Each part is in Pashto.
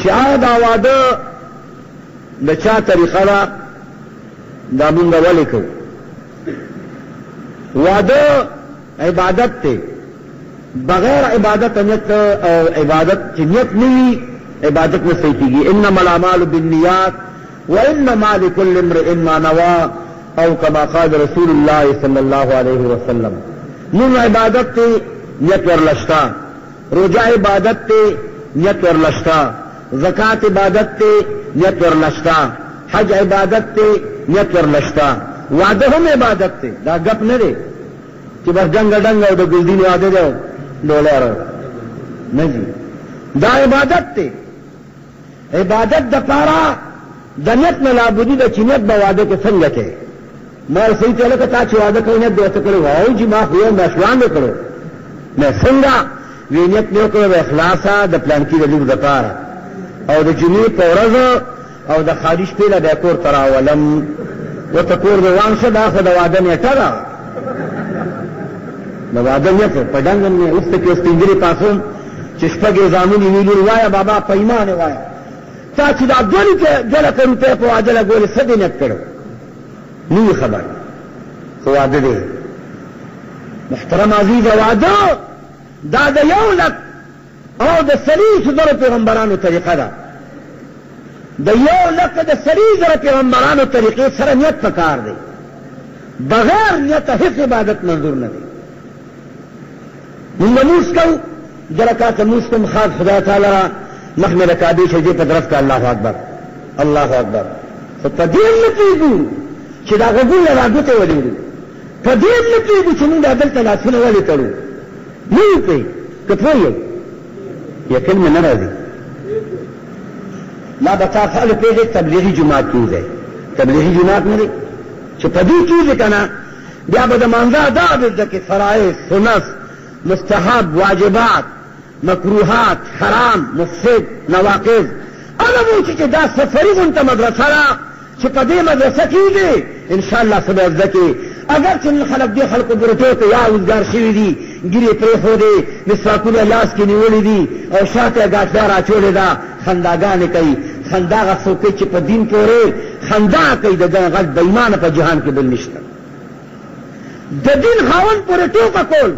چې دا واده د چا طریقه ده دا مونږ ولې کوو. واده عبادت دی، بغیر عبادت نیت او عبادت چې نیت نه وي عبادت نه صحیح کېږي. انما الاعمال بالنیات وانما لكل امرئ ما نوى او كما قال رسول الله صلی الله علیه وسلم. نون عبادت ته نیت ورلشتا، روزه عبادت ته نیت ورلشتا، زکات عبادت ته نیت ورلشتا، حج عبادت ته نیت ورلشتا، واده هم عبادت ته. دا گپ نه دی چې بس ډنګ ډنګ او د ګلدین واده دی ډولر نه جی، دا عبادت ته. عبادت د پاره د نیت نه لابودي د چې نیت به واده کې څنګه کې ما صحیح ته لکه تا چې واده کوي نیت به ته کړو او چې ما خو یو مشوان وکړو نه څنګه وی نیت نه کړو اخلاصا د پلان کې د لور د پاره او د جمعې په ورځ او د خارج په له کور تراولم وتکور د وان شه دا خو د واده نیټه ده د واده نیت په ډنګ نه اوس ته کې سپینګری پاسون چې شپږ زامنې ویلو وایا بابا پیمانه وایا تا چې دا دوی کې جلکه روپے په واده لګولې څه دې نیت کړو نوی خبر خو واده دی. محترم عزیز واده دا د یو لک او د 300 پیغمبرانو طریقه ده. د یو لک د 300 پیغمبرانو طریقې سره نیت پکار دی، بغیر نیت هیڅ عبادت منظور نه دی. مونږ موس کوو د رکعت موس کوم خاص خدای تعالی را مخ مې د کعبې شجې په طرف ته الله اکبر الله اکبر. خو په دې نه پوهېږو چې دا غوږونه راګوتې ولېږو، په دې نه پوهېږو چې مونږ دلته لاسونه ولې تړو. نه یو پوهېږو که پوه یو یقین مې نه راځي. ما به تا خلک پوهېږي تبلیغي جومات کې ځای تبلیغي جومات نه دی چې په دې کې ځې که نه بیا به د مانځه دا زده کې فرایض سنت مستحب واجبات مکروهات حرام مفسد نواقض انا مو چې دا سفري غونته مدرسه ده چې په دې مدرسه کې دي ان شاء الله سبا ځکه اگر چې خلک دې خلکو برته ته یا وزګار شي دي ګيري پرې خو دي مسواکونه لاس کې نیولې دي او شاته غاټدار اچولې ده خنداګانې کوي. خندا غڅو چې په دین پورې خندا کوي د غږ د ایمان په جهان کې بل نشته. د دین خاون پورې ټوکا کول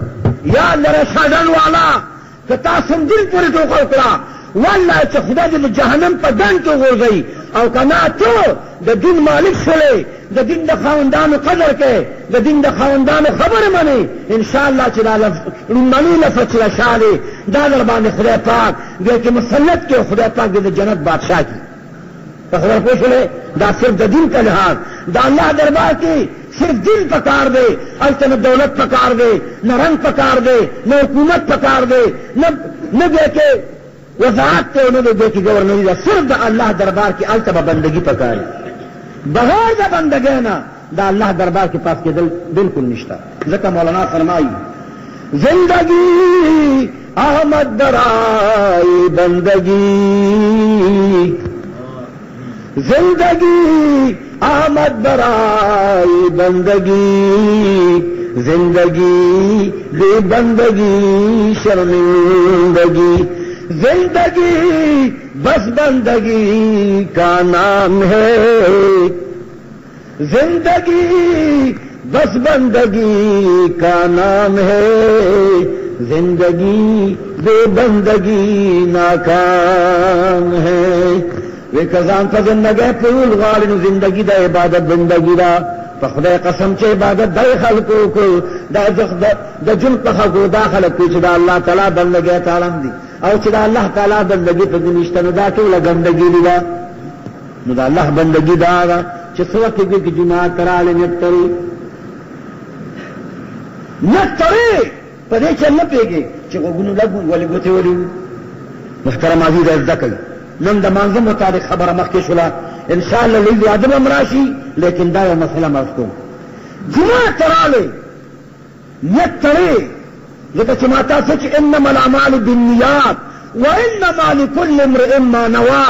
یا لره شادن والا که تاسو دین پورې ټوکا وکړه والله چې خدای دې جهنم په دان کې ورغی او کنا ته د دین مالک شولې د دین د خاوندانو قدر کې د دین د خاوندانو خبره مني ان شاء الله چې دا لمنو لفظ شاله دا در باندې خدای پاک دې کې مسلط کې خدای پاک دې جنت بادشاہ کی په خبر پوښلې دا صرف د دین په لحاظ دا الله دربار کې صرف دین پکار دے التن دولت پکار دے نہ رنگ پکار دے نہ حکومت پکار دے نہ دے کے وزارت تے انہوں نے دے کی گورنری دا صرف دا اللہ دربار کی التبا بندگی پکاری بغیر دا بندگی نا دا اللہ دربار کے پاس کے دل بالکل نشتا. ذکر مولانا فرمائی زندگی احمد برائی بندگی زندگی احمد برائی بندگی زندگی بے بندگی شرمندگی زندگی بس بندگی کا نام ہے زندگی بس بندگی کا نام ہے زندگی بے بندگی ناکام ہے. وی کزان تا زندگی پرول غالن زندگی دا عبادت بندگی دا پا خدای قسم چه عبادت دا خلقو کو دا جن پا خلقو دا خلقو چه دا اللہ تعالی بندگی تعالیم دی او چه دا اللہ تعالی بندگی پا دنشتنو دا تولا گندگی دی دا نو دا اللہ بندگی دا دا چه سوکی گی که جماعت ترالی نتری پا دے چل نپیگی چه گونو لگو ولی گوتی ولی محترم عزیز ازدکی نن د منظم مطابق خبره مخکې شوله ان شاء الله لږ ادب هم راشي لیکن دا یو مسله مرز کوم جمعه ترالی نیت تړې ځکه چې ما تاسو چې انما الاعمال بالنیات وانما لكل امرئ ما نوى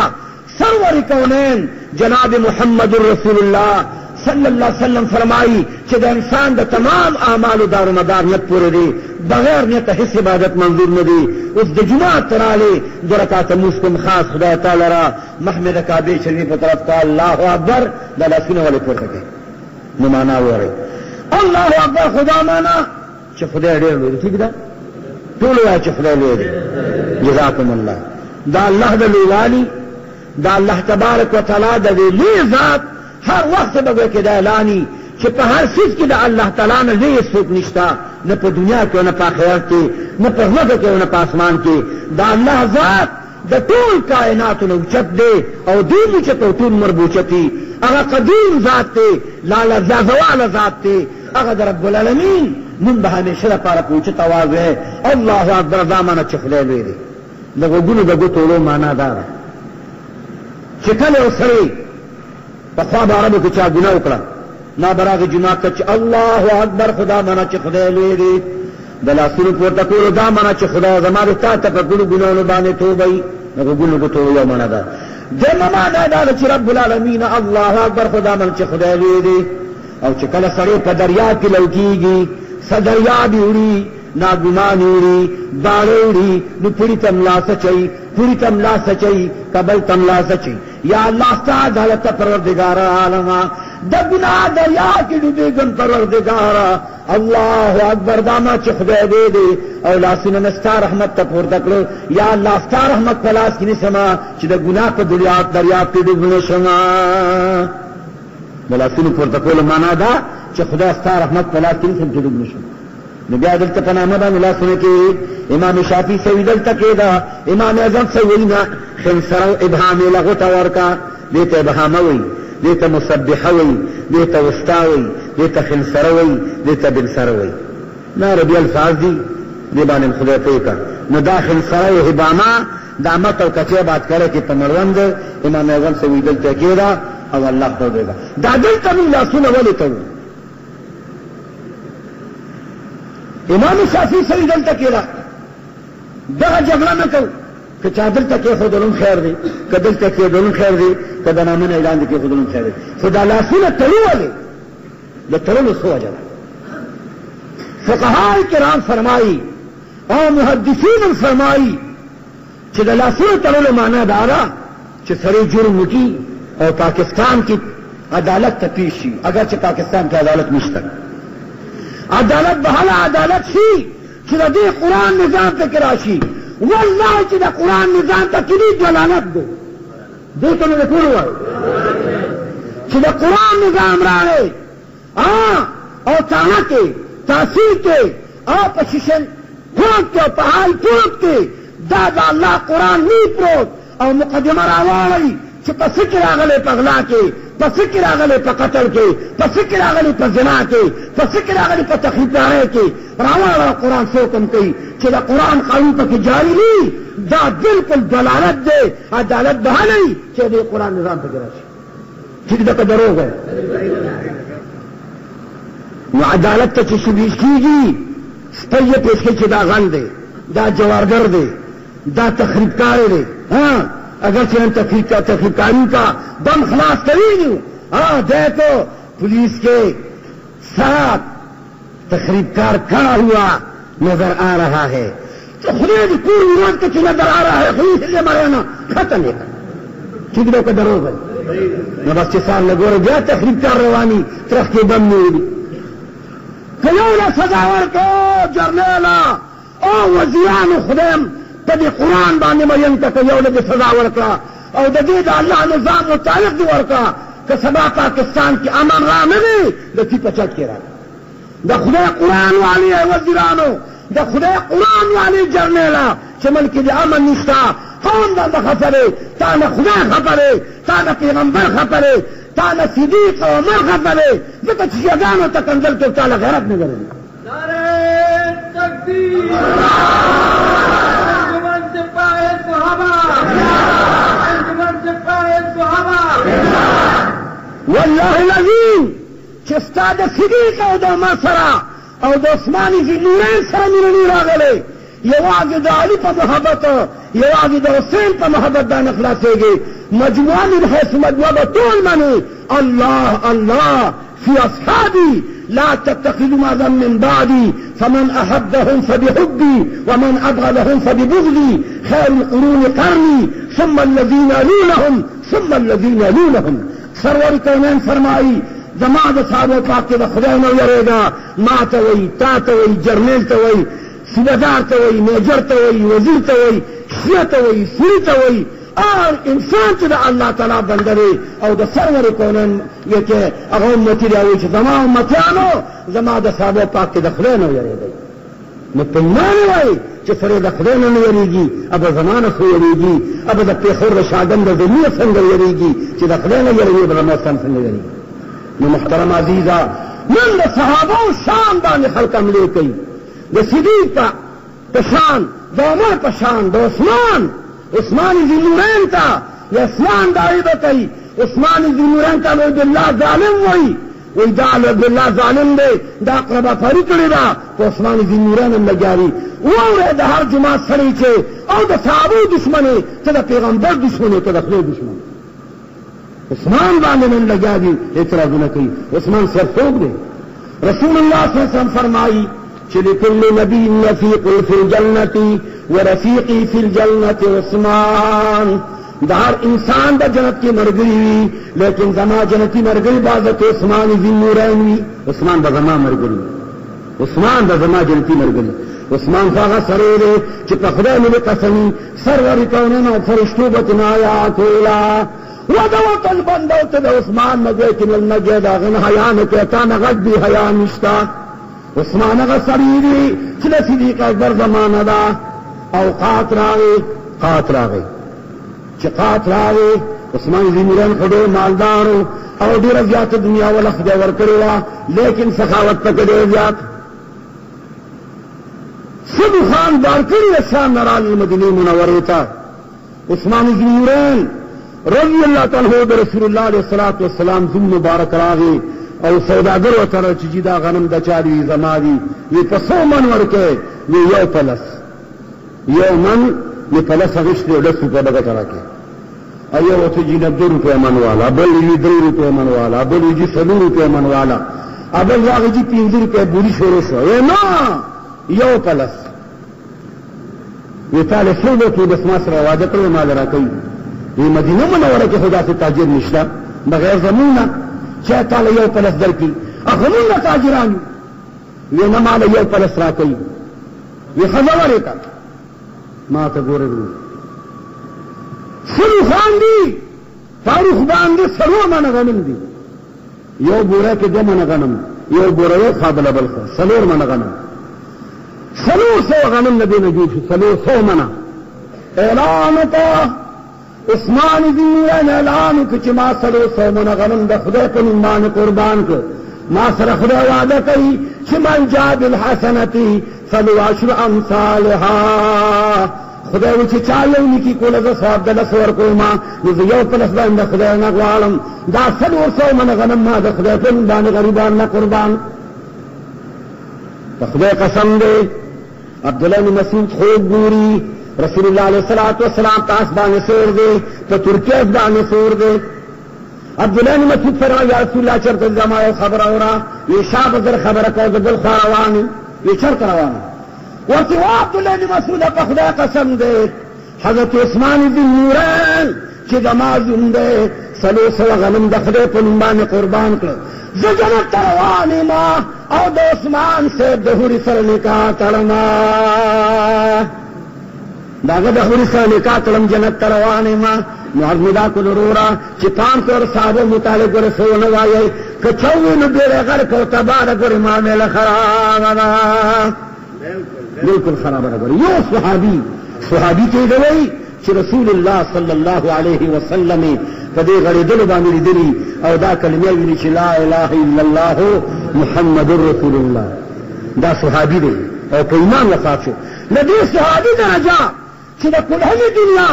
سرور کونین جناب محمد رسول الله صلی اللہ علیہ وسلم فرمائی چې د انسان د تمام اعمالو دار و مدار نیت پورې دی، بغیر نیت هیڅ عبادت منظور نه دی. اوس د جمعه تراله د رکعت لمونځ کوم خاص خدای تعالی را محمد کعبه شریف په طرف ته الله اکبر د لاسونه ولې پورته کوي. نو معنا وره الله اکبر خدا معنا چې خدای ډېر لوی دی. ٹھیک ده، ټول وایي چې خدای لوی دی. جزاکم الله. دا الله د لویوالي، دا الله تبارک وتعالی د لوی ذات هر وخت به کې دا اعلاني چې په هر څه کې د الله تعالی نه لوی څوک نشته، نه په دنیا کې نه په آخرت کې، نه په ځمکه کې نه په اسمان کې. دا الله ذات د ټول کائناتو نه اوچت دی او ډېر اوچت او ټول مربوچت دی. هغه قدیم ذات دی، لا زوال ذات دی. هغه د رب العالمین نوم به همیشه لپاره په اوچت اواز وایي الله اکبر. دا معنا چې خدای لوی دی. د غوږونو د ګوتو معنا دا ده چې کله یو سړی پخوا به عربو کې چا ګناه وکړه نا براغ جماعت ته چې الله اکبر خدا معنا چې خدای لوی دی. د لاسونو پورته کولو دا معنا چې خدای زما د تا ته په ګلو ګناهونو باندې توبه وي. د غوږونو ګوتو یو معنا ده. دویمه معنا دا ده چې رب العالمین الله اکبر خدا معنا چې خدای لوی دی. او چې کله سړی په دریاب کې لوټېږي، څه دریاب یې وړي، ناګمان یې وړي، باړې وړي، نو پوړي ته ملا سچوي، پوړي ته ملا سچوي، کبل ته ملا سچوي. یا الله ستا عدالت ته پروردګار عالمه د ګناه دریاب کې ډوبېږم پروردګاره الله اکبر. دا ما چې خدای دی او لاسونه مې ستا رحمت ته پورته کړو. یا الله ستا رحمت په لاس کې نیسمه چې د ګناه په دریاب کې ډوب نه شم. د لاسونو پورته کولو معنا ده چې خدای ستا رحمت په لاس کې نیسم چې ډوب نه شم. نو بیا دلته په نامه باندې لاسونه کې امام شافعي سوي دلته کېده، امام اعظم سوي نه خنسره او ابهام یې لغوته ورکه، دې ته ابهامه وایي، دې ته مسبحه وایي، دې ته وسطا وایي، دې ته خنسره وایي، دې ته بنسره وایي. دا عربي الفاظ دي، دې باندې خدای پوه کړه. نو دا خنسره او ابهامه دا مت او کچې بات کړی کې په مړوند امام اعظم سوي دلته کېده او الله ته دیږه. دا دلته موږ لاسونه ولې کوو؟ امام شافعي سوي دلته کېده دغه جګړه نه کوو که چا دلته کېښودلم خیر دی، که دلته کېښودلم خیر دی، که د نامه نه اعلان دې کېښودلم خیر دی. خو دا لاسونه تړو ولې؟ د تړلو څه وجه ده؟ فقهاء کرام فرمایي او محدثین فرمایي چې د لاسونو تړلو معنا دا ده چې سړی جرم وکړي او پاکستان کې عدالت ته پیش شي، اگر چې پاکستان کې عدالت نشته. عدالت به هله عدالت شي چې د دې قرآن نظام پکې راشي. والله چې د قرآن نظام ته کلي دلالت دی، دې ته مې د ټولو وایي چې د قرآن نظام راغی او تانه کې تاثیر کې او په شیشن پروت کې او په حال پروت کې دا د الله قرآن نی پروت او مقدمه راواړئ چې په فکر راغلی په غلا کې، په فکر راغلی په قتل کې، په فکر راغلی په زنا کې، په فکر راغلی په تخریبدارۍ کې. راواړه قرآن څه حکم کوي چې د قرآن قانون پکې جاري وي. دا بالکل دلالت دی، عدالت به نه وي چې د قرآن نظام پکې راشي. ٹھیک ده که دروغ ہے؟ نو عدالت ته چې شبیش کېږي سپی یې پیش کوي چې دا غل دی، دا جوارګر دی، دا تخریبکار دی. اگر چې نن تخریبکاری کا دم خلاص کوي نو دیکھو पुलिस के साथ तकरीबकार खड़ा हुआ नजर आ रहा है तो खुदा की पूरी विरोध के नजर आ रहा है खुद से मरना खत्म है ठीक है डरो भाई मैं बस साल लगो गया तकरीबकार रवानी तरफ के बम नहीं कयोला सजावर को जरनेला او وزیران خدام په دې قرآن باندې مریم ته کيوله د سزا ورکړه او د دې د الله نظام متعلق دی ورکړه که سبا پاکستان کې امن را نه وي د تی په چت کې راځي د خدای قرآن والی وزیرانو د خدای قرآن والی جرنیلا چې ملک دې امن نشته قوم دا خبره تا نه خدای خبره تا نه پیغمبر خبره تا نه صدیق او عمر خبره ځکه چې یګانو ته کنځل ته تعالی غیرت نه لري تکبیر انجمن سے پائے صحابہ انجمن سے پائے صحابہ والله العظیم چې ستا د صدیق او د عمر سره او د عثماني ذنورین سره مینه راغلی یوازې د علي په محبت یوازې د حسین په محبت دا نه خلاصېږي مجموعه من حیث مجموعه به ټول مني الله الله في أصحابي لا تتخذوا معذا من بعدي فمن أحبهم فبحبي ومن أبغضهم فببغضي خير القرون قرني ثم الذين يلونهم ثم الذين يلونهم. سرور کونین فرمائی زما د صحابه پاک د خدای نو یریدا، ما ته وی، تا ته وی، جرنیل ته وی، صوبیدار ته وی، میجر ته وی، وزیر ته وی، شیعه ته وی، سوری ته وی، اور انسان چې د الله تعالی بنده دی او د سرور کونین یې چې هغه امتی دی او چې زما امتیانو زما د صحابه پاک د خدای نو یریدی. نو په ایمان وایي چې سره د خدای نه یریږي، ابه زمانه خو یریږي، ابه د پیښور د شاګم د دنیا څنګه یریږي چې د خدای نه یریږي، بل ما څنګه یریږي. نو محترم عزیزا، نن د صحابه شان باندې خلک عملې کوي، د صدیق په شان، د عمر په شان، د عثمان ذی نورین ته د اسمان داعی به کوي. عثمان ذی نورین ته عبدالله ظالم وایي، وی دا عبدالله ظالم دی، دا اقربا پری کړې ده، په عثمان ذی نورین هم لګیاري. واورئ د هر جماعت سړی چې او د صحابو دشمنې، ته د پیغمبر دشمنې، ته د خدای دشمن. عثمان باندې نن لګیا دي اعتراضونه کوي. عثمان سرتوب دی. رسول الله صلی الله علیه وسلم فرمایي چې لكل نبي رفیق فی الجنة ورفیقی فی الجنة عثمان. د هر انسان د جنت کې مرګري وي، لیکن زما جنتي مرګري بعضت عثمان ذی نورین وي. عثمان د زما مرګري، عثمان د زما جنتي مرګري. عثمان هغه سره دی چې په خدای مې قسم سرور کونین او فرشتو به تنایا کولا ودوت البندو ته د عثمان مګوی کې نلمګی د هغه نه حیا نه کوي، تا نه غږ دی حیا نشته. عثمان هغه سړی دی چې د صدیق اکبر زمانه ده. اوقات راغی چې قات راغی، عثمان ذی نورین خو ډېر مالدار او ډېره زیاته دنیا وله خدای ورکړې وه، لیکن سخاوت پکې ډېر زیات. سدو خان بار کړي د شام نه راغلل مدینې منورې ته. عثمان ذی نورین رضی الله تعالی عنہ د رسول الله علیه الصلاة والسلام زوم مبارک راغی او سوداګر ورته چې جی دا غنم د چا دی، زما دی. وی په 100 من ورکې، وی یو پلس، یو من وی پلس اغشتی او 10 روپے بګه راکې. ایو ورته جی 90 روپے من والا، بل وی 3 روپے من والا، بل وی جی 100 روپے من والا، ابل راغی جی 15 روپے بوری شروع شو. وی نه یو پلس. وی تعالی سوله کې بس ما سره وعده کړو مال راکې. وی مدینه منوره کې خدا سے تاجر نشته بغیر زمونه چې تعالی یو پلس درکې. اخو موږ تاجران وی نه مال یو پلس راکې. وی خبره وکړه ما ته ګوره سلو خان دی فاروق باندې سلو منه غنم دی، یو بوره کې 2 منه غنم، یو بوره یو قابله بلخه 4 منه غنم، 300 غنم نبی نه جوړ شو، 300 منه. اعلان وکړه عثمان ذی نورین، اعلان وکړه چې ما 300 منه غنم د خدای په نوم باندې قربان کړ. ما سره خدای وعده کوي چې من جاء بالحسنة فلعشر امثالها. خدای و چې چا یو نیکي کوله زه ثواب د 10 ورکوم، نو زه یو پلس باندې خدای نه غواړم. دا 300 منه غنم ما د خدای په نوم باندې غریبان نه قربان. د خدای قسم دی. عبدالله بن مسعود خوب ګوري رسول الله علیه الصلاة والسلام تاس باندې سور دی، په ترکیه باندې سور دی. عبدالله بن مسعود فرمایي یا رسول الله چرته زما یو خبر اورا. وی شابه زر خبره کوه د بل خوا روان وی چرته روان ورته عبدالله بن مسعود په خدای قسم دی حضرت عثمان ذی نورین چې زما زوم دی 300 غنم د خدای په نوم باندې قربان کړ. زه جنت ته روان یم او د عثمان صاحب د حورې سره نکاح تړم، د هغه د حورې سره نکاح تړم، جنت ته روان یم. نو عرض مې دا کړل وروره چې پام کړه صحابه متعلق ګوره څه ونه وایئ، که څه ووایي نو ډېره غرق او تباه ده، ګورې معامله خرابه ده، بالکل خرابه ده. ګورې یو صحابي ته یې وایي چې رسول الله صلی الله علیه وسلم په دې غړېدلو باندې لیدلي او دا کلمې ویلي چې لا اله الا الله محمد رسول الله. دا صحابي دی او په ایمان وفات شو. له دې صحابي درجه چې د کلهمې دنیا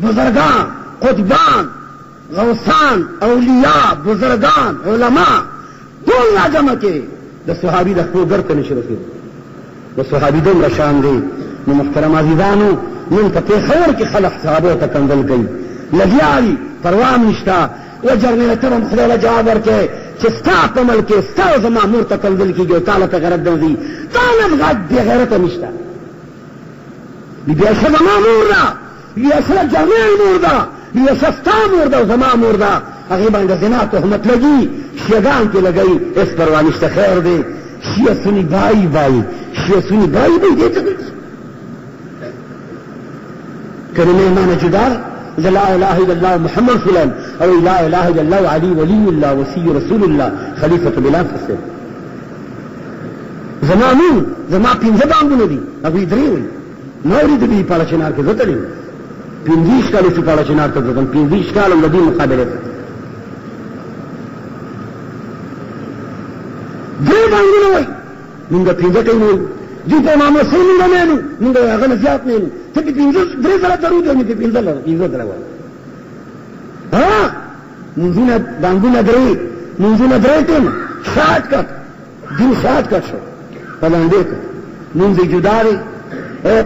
بزرگان، قطبان، غوثان، اولیاء، بزرگان، علماء ټول راجمع کې د صحابي د خپل ګر ته نشي رسېدلی. د صحابي دومره شان دی. نو محترم عزیزانو، نن په پېښور کې خلک صحابو ته کنځل کوي، لګیا دي، پروا نشته. و جرنیټر هم خدای له جواب ورکړي چې ستا په ملک کې ستا او زما مور ته کنځل کېږي او تا له ته غیرت نه ځي، تا نه غټ بې غیرته نشته. بي عائشة زما مور ده، بي عائشة جامع مور ده، بي عائشة ستا مور ده او زما مور ده. هغې باندې زنا تهمت لګي، شیعګان کې لګوي، هېڅ پروا نشته، خیر دی. شیعه سني بھائی بھائی، شیعه سني بھائی بھائی دې ته کلمې معنی جدا ده. لا اله الا الله محمد رسول الله او لا اله الا الله علي ولي الله وصي رسول الله خليفة بلال حسين. زما نوم زما پنځه بانګونه دي، هغوی درې وایي. ما اورېدلي په اړه کې زه تللی وم 25 کاله چې په اړه ته ځم، 25 کاله له دې مقابلې ته درې بانګونه وایي. مونږ 15 ټیم وایو، دوی په امام حسین مونږ نه یو، مونږ هغه نه زیات نه یو. ته په 3 ځله درود وایې، په 15 ځله وایې. مونځونه بانګونه درې، مونځونه درې ټیم شارټ کټ، دین شارټ کټ شو په لاندې کړ. مونځ یې جدا دی.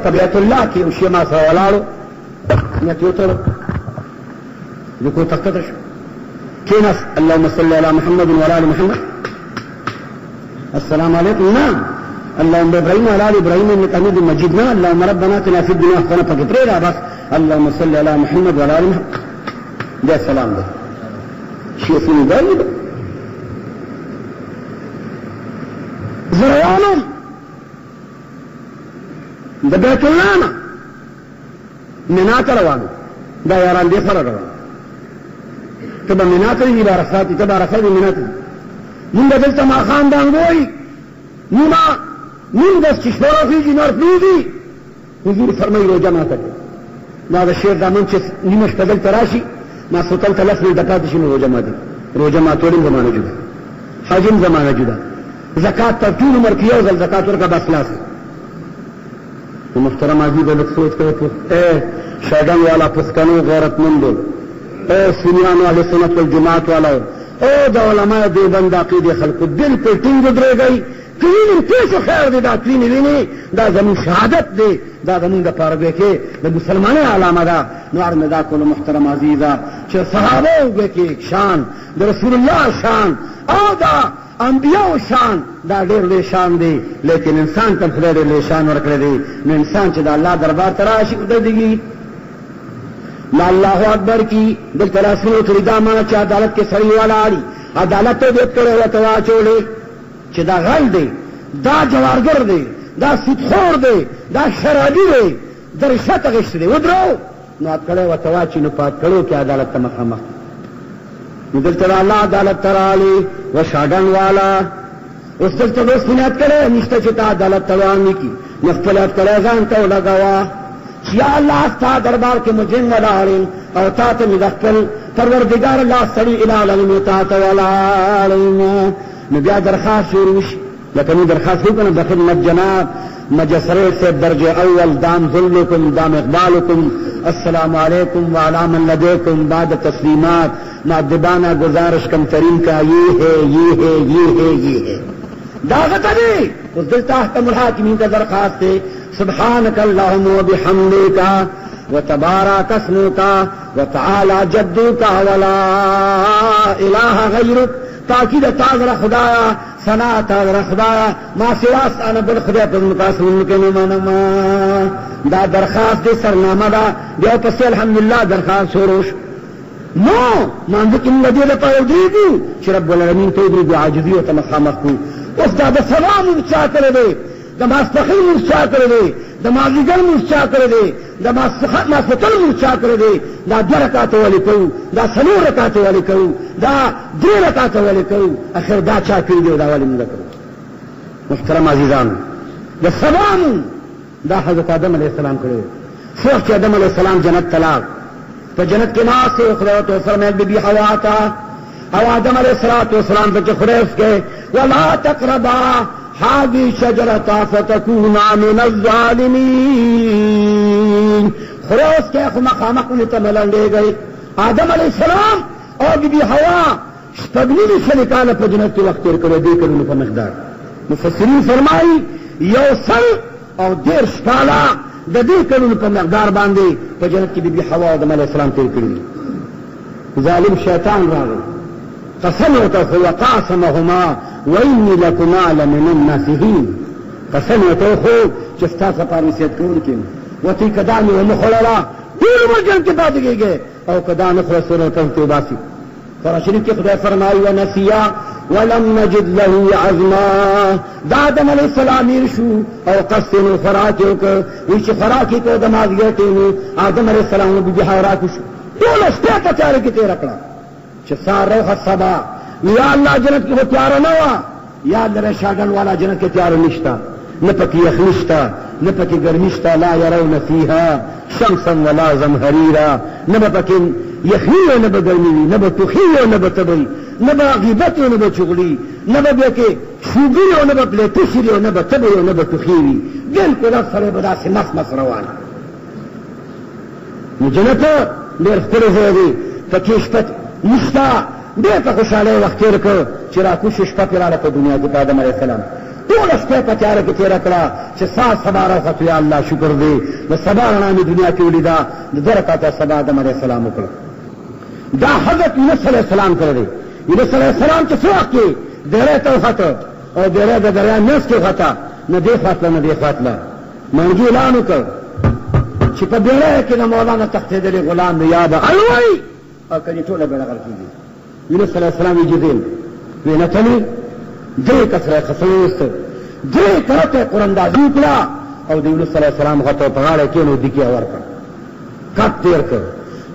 په بیت الله کې یو شی ما سره ولاړو، نیت یې وتړو، رکوع ته ښکته شو، کېناست. اللهم صل علی محمد وعلى آل محمد. السلام علیکم. نعم. اللهم ابراهيم وعلى ال ابراهيم انك حميد مجيد. نعم. اللهم ربنا اتنا في الدنيا حسنه پکې پرېږده بس. اللهم صل علی محمد وعلى ال محمد. دا سلام ده. شیعه سني بھائی ده. زه روانم د بیت الله نه منا ته روانو، دا یاران دې سره روان. ته به منا ته وي، عرفات ته به عرفات منا ته. مونږ دلته ماښام بانګ وایي، مونږ چې شپه راخېږي نور پرېږدي. حضور فرمایي روژه ماته کړه. دا د شعر دامن چې نیمه شپه دلته راشي، ماسخوتن ته 10 منټه پاتې شي نو روژه ماتي. روژه ماتولم زمانه جدا، حاجم زمانه جدا. زکات تر ټول عمر کې یو ځل زکات ورکړه بس خلاص. محترم عزیز لږ سوچ کوئ. شیطان والا پښتنو غیرتمندو، سنیانو اهل سنت والجماعت والو، د علماء دیوبند عقیدې خلکو بالکل ټینګ ودرېږئ. که وینې پیښو خیر دی، دا کلینې وینې دا زموږ شهادت دی، دا زموږ د پاره کې د مسلمانۍ علامه ده. نو عرض دا کولو محترم عزیزه چې صحابه کې شان، د رسول الله شان او دا انبیاء شان دا ډېر لوی شان دی، لیکن انسان ته خدای ډېر لوی شان ورکړی دی. نو انسان چې د الله دربار ته راشي ودرېږي، لا الله اکبر کی دلته لاسونه وتړي، دا معنی چې عدالت کې سړی ولاړي، عدالت ته دې کړی ورته واچولې چې دا غل دی، دا جوارګر دی، دا سودخور دی، دا شرابي دی، د رشوت اخیستی دی، ودرو نو اټکلی ورته واچي. نو په اټکلو کې عدالت ته مخامخ. نو دلته د الله عدالت ته راغلي و شاګان والا. اوس دلته اوس مې اټکلی نشته چې ته عدالت ته روان نه کړي، نو خپل اټکلی ځان ته ولګوه چې یا الله ستا دربار کې مجرم ولاړ او تا ته مې د خپل پروردګار الله سړي الهي تا ته ولاړ. نو بیا درخواست شروع شي، لکه نو درخواست وکړم د خدمت جناب مجسرے سے درجہ اول دام ذلکم دام اقبالکم السلام علیکم وعلی من لدیکم بعد تسلیمات مادبانہ گزارش کم ترین کا یہ ہے یہ ہے یہ ہے یہ ہے. دعوت دی اس دل تحکم الحاکمین کا درخواست ہے. سبحانک اللہم و بحمدک وتبارک اسمک وتعالی جدک ولا الہ غیرک. تاکید تاغر خدایا، ثنا تاغر خدایا، ما سواس انا بل خدای پر مقاسم کې نه منما. دا درخواست دې سرنامه ده. بیا پسې الحمدلله درخواست شروع شو. نو مانځ کې موږ دې لپاره ودرېږو چې رب العالمین ته ودرېږو، عاجزي ورته مخامخ کړو. اوس دا د سبا مونځ چا کړی دی، د ماسپښین مونځ چا کړی دی، د مازدیګر مونځ چا کړی دی، د ماسپښین مونځ چا کړی دی. دا 2 رکعاته ولې کوو، دا 4 رکعاته ولې کوو، دا 3 رکعاته ولې کوو، اخر دا چا کړی دی دا ولې موږ کوو. محترم عزیزانو، د سبا مونځ دا حضرت آدم علیه السلام کړی دی. څوک چې آدم علیه السلام جنت ته لاړ، په جنت کې ناست و، خدای ورته وفرمایل بی بی حوا ته او آدم علیه السلام ته چې خدای وسکې ولا تقربا هذه الشجرة فتكونا من الظالمين. خدای وسکې خو مخامخ ونې ته ملنډېږئ. آدم علیه السلام او بی بی حوا 9 کاله په جنت کې وخت تېر کړی، 2 کلونو په مقدار. مفسرین فرمایي 110 کاله د 2 کلونو په مقدار باندې په جنت کې بی بی حوا او آدم علیه السلام تېر کړي. ظالم شیطان راغی قسم ورته وقاسمهما وإني لكما لمن الناصحين. قسم ورته خو چې ستاسو په نصیحت کوونکی وتی کدا مې ونه خوړله ټول عمر جنت کې پاتې کېږي او کدا نه خو سره ته باسي. قرآن شریف کې خدای فرمایي ونسیا ولم نجد له عزما. دا آدم علیہ السلام شو او قصد نو خوراک وکړ وی چې خوراک یې کو د مازیګر ټیم آدم علیہ السلام به خوراک شو ټول شپه په چاره کې تیر کړه چې سار روح سبا یا الله جنت کې تیار نه وا یا الله شاګن والا جنت کې تیار نشتا نه پکې یخ نشتا نه پکې ګرمي شتا لا يرون فيها شمسا ولا زمهريرا نه پکې یخنی نه به ګرمي نه به توخی نه به تبري نه به غیبت نه به چغلي نه به کې شوګي نه به پلیټشري نه به تبري نه به توخي بالکل سره به داسې مس روان. نو جنت ډېر ښکلی ځای دی پکې شپه نشته ډېر په خوشحالۍ وخت تېر کړ چې راکوشي شپه پرې راغله په دنیا کې په آدم علیه السلام ټوله شپه په تیاره کې تېره کړه چې سا سبا راوخت یا الله شکر دی د سبا رڼا مې دنیا کې ولیده د دوه رکعته سبا آدم علیه السلام وکړه. دا حضرت یونس علیه السلام کړی دی. یونس علیه السلام چې څه وخت کې ډېری ته وخته او ډېری د دریا منځ کې وخته نه دې خواته نه دې خواته منګي اعلان وکړ چې په بیړۍ کې د مولانا تښتېدلی غلام دی یا به الوی او کني ټوله بیړه غرق کېږي. یونس علیه السلام یې جدیل وی نه تلي درې کسره قسم وویسته درې طرف ته قراندازي وکړه او د یونس علیه السلام غته په غاړه کېنو دکې ورکړ کټ تېر کړ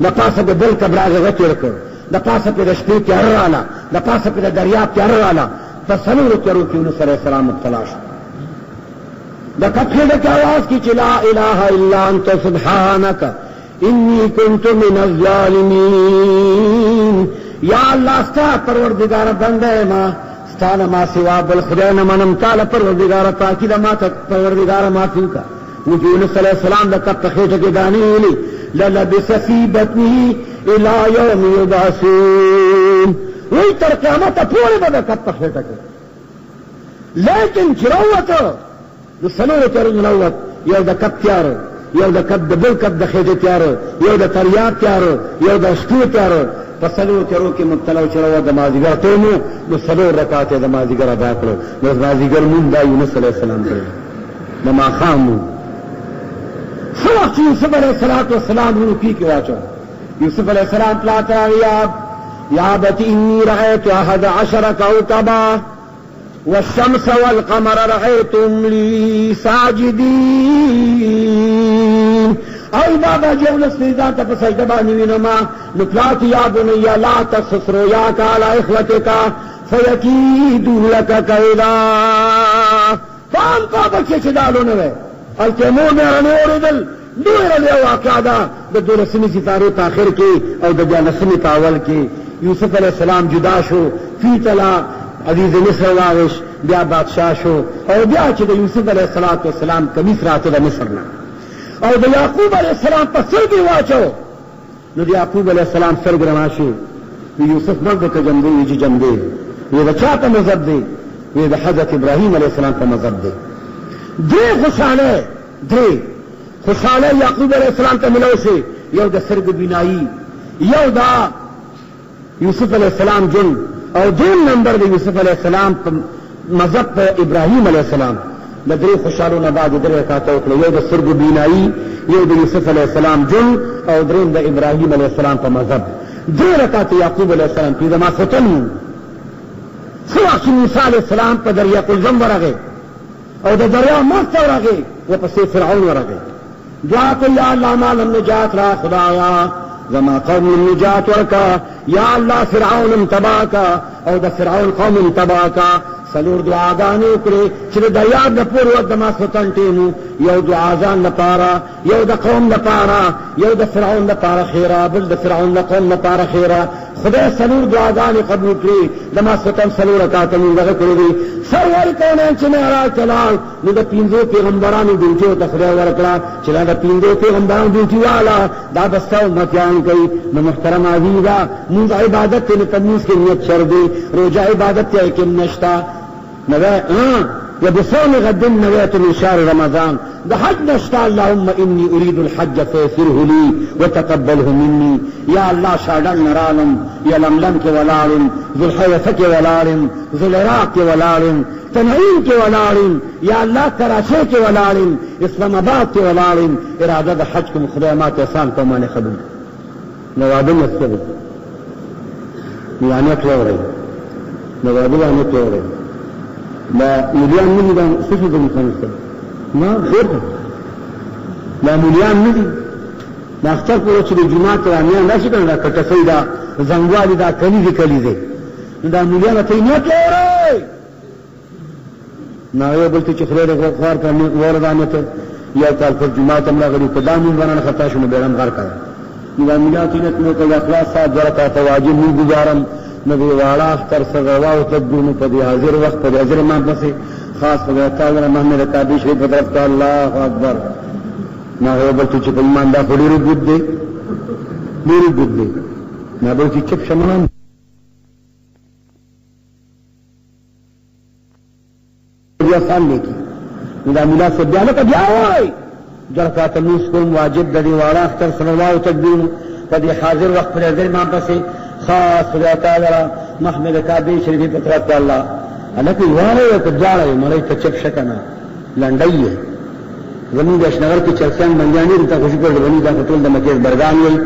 د پاسه د بل کبراغ غتېر کړ د پاسه په د شپې تیاره رااله د پاسه په د دریاب تیاره رااله په څلورو تیارو کې یونس علیه السلام مبتلا شو. د کټ ډکه اواز کې چې لا اله الا انت سبحانك انی کنت من الظالمین. یا الله ستا پروردگار بنده ما ستانه ما سوا بل خدای نه منم تعالی پروردگار پاکی دا ما ته پروردگار معافی وکړه. نو یونس علیه السلام د کټ په خېټه کې دانې ویلي للبث فی بطنه الی یوم یبعثون. وی تر قیامته پورې به د کټ په خېټه کې لیکن چې راووته د څلورو تیارو نه راووت یو د کټ تیاره یو د کټ د بل کټ د خېټې تیاره یو د تریاب تیاره یو د شپې تیاره په څلورو تیارو کې مبتلا و چې راووت د مازدیګر ټیم و نو څلور رکعات یې د مازدیګر ادا کړو. نو مازدیګر مونږ دا یونس علیه السلام کړی د ماښام و څه وخت چې یوسف علیه السلام روکي کې واچو یوسف علیه السلام پلا ته یا ابت انی رأیت احد عشر کوکبا والشمس والقمر رأيتم لي ساجدين. او بابا جولس نظام تا پسجدہ بانی وینما نفلات یا بنی لا تسس رویاک علی اخوتکا فیکیدو لکا کیدا. فان کا بچے چدالو نوے التیمور میرا نوردل نویر لیا واقع دا دولسمی ستارے تاخر کی او دیانسمی تاول کی. یوسف علیہ السلام جدا شو فی تلا عزیز مصر واغش بیا بادشاہ شو او بیا چې د یوسف علیہ السلام کمیس راته د مصر نه او د یعقوب علیہ السلام په سترګې واچو نو د یعقوب علیہ السلام سترګې رڼا شي. یوسف مرد که جنبې وي چې جنبې وی د چا په مذهب دی وی د حضرت ابراهیم علیہ السلام په مذهب دی. درې خوشحاله یعقوب علیہ السلام ته ملو شي یو د سترګو بینایی یو دا یوسف علیہ السلام جن او دوم نمبر د یوسف علیہ السلام په مذهب په ابراهیم علیہ السلام. د درې خوشحالو نه بعد درې رکعاته وکړه یو د سترګو بینایی یو د یوسف علیہ السلام جن او دریم د ابراهیم علیہ السلام په مذهب. درې رکعاته یعقوب علیہ السلام کې د ماسختن څه وخت چې موسی علیہ السلام په دریا قلزم ورغی او د دریا منځ ته ورغی ورپسې فرعون ورغی دعا کوي یا الله ما لم نجات را خدایا زما قوم نجات ورکا یا الله فرعون تباکا او د فرعون قوم تباکا. څلور دعاګانې وکړې چې د دریاب نه پورې وخت د ماسختن ټیم یو دعا ځان لپاره یو د قوم لپاره یو د فرعون لپاره خیره بل د فرعون د قوم لپاره خیره. خدای څلور دعاګانې قبول کړې د ماسختن څلور رکعاته مونږ دغه کړی دي. سرور کونین چې معراج ته لاړ نو د پنځو پیغمبرانو ډیوټي ورته خدای ورکړه چې دا د پنځو پیغمبرانو ډیوټي والا دا به ستا امتیان کوي. نو محترم عزیزه مونږ عبادت ته نه په مونځ کې نیت شر دی روژه عبادت ته کې نشته نو وبصوم غد نويت من شهر رمضان د حج نشتا اللهم اني اريد الحج فيسره لي وتقبله مني يا الله شاډن نرالم يا لملم کې ولارم ذو الحلفه کې ولارم ذو العراق کې ولارم تنعیم کې ولارم یا الله کراچۍ کې ولارم اسلام آباد کې ولارم اراده د حج کوم خدای ما ته احسان کوم باندې قبول نوابه مسجد یعنی توري نوابه یعنی توري لا مليان مني دا سفي دا مخانسة ما خير لا مليان مني ما اختار پورا چلی جماعت رامیان دا شکر دا کٹسی دا زنگوالی دا کلیزی دا مليان تینیت لوري نا یو بلتی چی خریر خوار کا وردانتا یو کال پر جماعت املا غلی قدامون بنانا خطا شنو بیرم غار کرا دا مليان تینیت موکا اخلاص ساتھ ورکا تواجب من گزارم نبی والا اختر سغواو تبدونو پا دی حاضر وقت پا دی حاضر امام پسی خاص پا دی اتاور محمد قابی شریف پا طرف کا اللہ اکبر نا غیبلتو چی پا ایمان دا خلیری گود دے نا بلتی چپ شمانان سال لے کی دا ملا سے بیانا کا بیاوائی جرکا تمیز کن واجب دا دی والا اختر سغواو تبدونو پا دی حاضر وقت پا دی حاضر امام پسی خاص خدا تعالی محمد کعبی شریفی پترات کا اللہ حالانکہ یوارے ہے تو جا رہے مرائی تا چپ شکنا لنڈائی ہے زمین دشنگر کی چرسیان بنجانی رتا خوشی کر بنی دا خطول دا مکیز برگان ہوئی